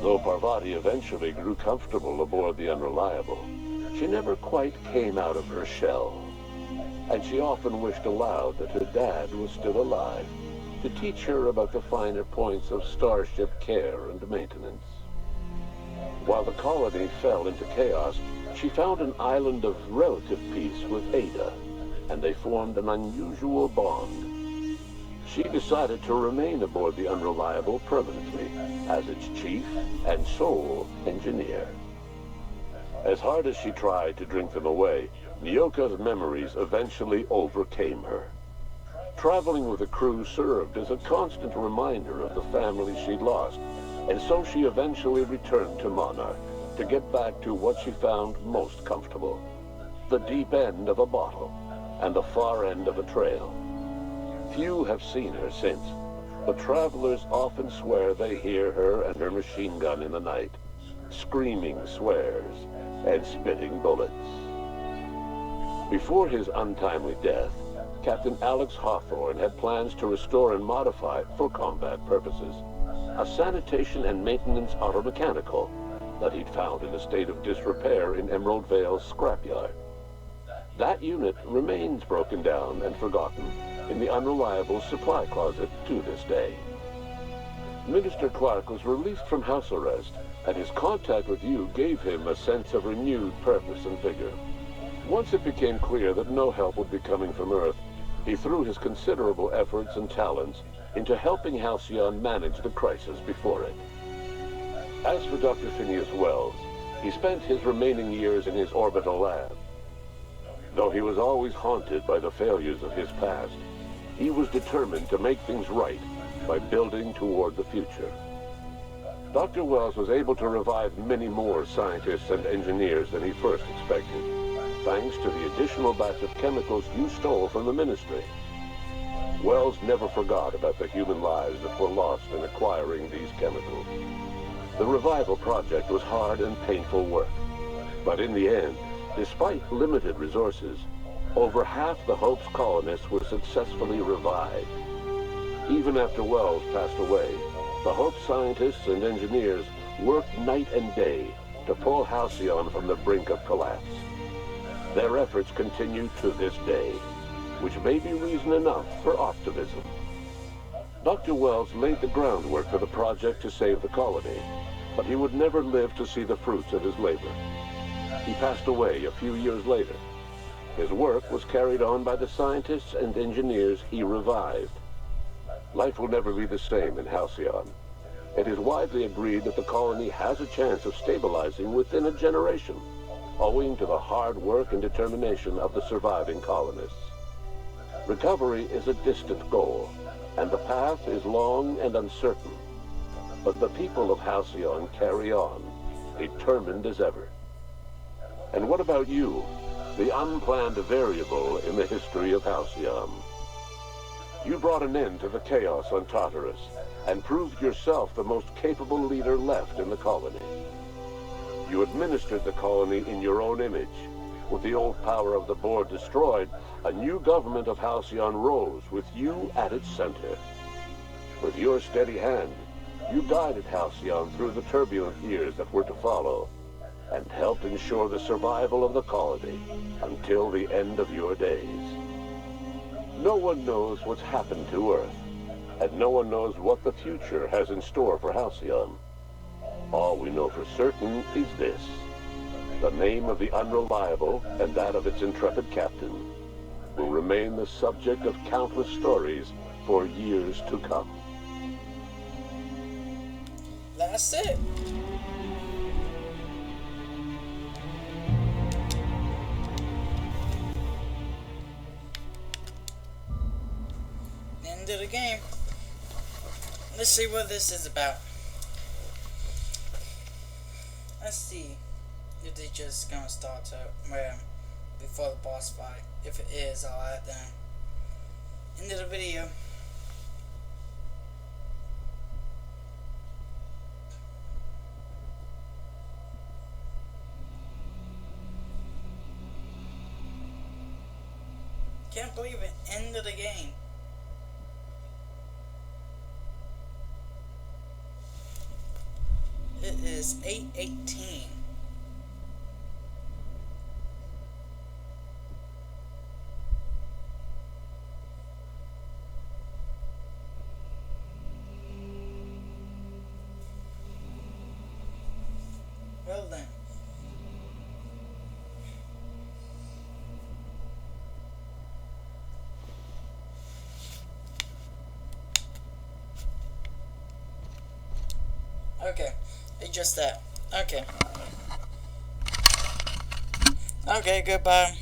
Though Parvati eventually grew comfortable aboard the Unreliable, she never quite came out of her shell, and she often wished aloud that her dad was still alive to teach her about the finer points of starship care and maintenance. While the colony fell into chaos, she found an island of relative peace with Ada, and they formed an unusual bond. She decided to remain aboard the Unreliable permanently as its chief and sole engineer. As hard as she tried to drink them away, Nyoka's memories eventually overcame her. Traveling with the crew served as a constant reminder of the family she'd lost, and so she eventually returned to Monarch to get back to what she found most comfortable: the deep end of a bottle and the far end of a trail. Few have seen her since, but travelers often swear they hear her and her machine gun in the night, screaming swears and spitting bullets. Before his untimely death, Captain Alex Hawthorne had plans to restore and modify, for combat purposes, a sanitation and maintenance automechanical that he'd found in a state of disrepair in Emerald Vale's scrapyard. That unit remains broken down and forgotten in the Unreliable supply closet to this day. Minister Clark was released from house arrest, and his contact with you gave him a sense of renewed purpose and vigor. Once it became clear that no help would be coming from Earth, he threw his considerable efforts and talents into helping Halcyon manage the crisis before it. As for Dr. Phineas Wells, he spent his remaining years in his orbital lab. Though he was always haunted by the failures of his past, he was determined to make things right by building toward the future. Dr. Wells was able to revive many more scientists and engineers than he first expected. thanks to the additional batch of chemicals you stole from the Ministry. Wells never forgot about the human lives that were lost in acquiring these chemicals. The revival project was hard and painful work. But in the end, despite limited resources, over half the Hope's colonists were successfully revived. Even after Wells passed away, the Hope scientists and engineers worked night and day to pull Halcyon from the brink of collapse. Their efforts continue to this day, which may be reason enough for optimism. Dr. Wells laid the groundwork for the project to save the colony, but he would never live to see the fruits of his labor. He passed away a few years later. His work was carried on by the scientists and engineers he revived. Life will never be the same in Halcyon. It is widely agreed that the colony has a chance of stabilizing within a generation, owing to the hard work and determination of the surviving colonists. Recovery is a distant goal, and the path is long and uncertain. But the people of Halcyon carry on, determined as ever. And what about you, the unplanned variable in the history of Halcyon? You brought an end to the chaos on Tartarus, and proved yourself the most capable leader left in the colony. You administered the colony in your own image. With the old power of the board destroyed, a new government of Halcyon rose with you at its center. With your steady hand, you guided Halcyon through the turbulent years that were to follow, and helped ensure the survival of the colony until the end of your days. No one knows what's happened to Earth, and no one knows what the future has in store for Halcyon. All we know for certain is this: the name of the Unreliable and that of its intrepid captain will remain the subject of countless stories for years to come. That's it. End of the game. Let's see what this is about. Let's see if they just gonna start to before the boss fight. If it is, I'll add that. End of the video. Can't believe it. End of the game. It is 8:18. Well then. Okay, it's just that. Okay. Okay, goodbye.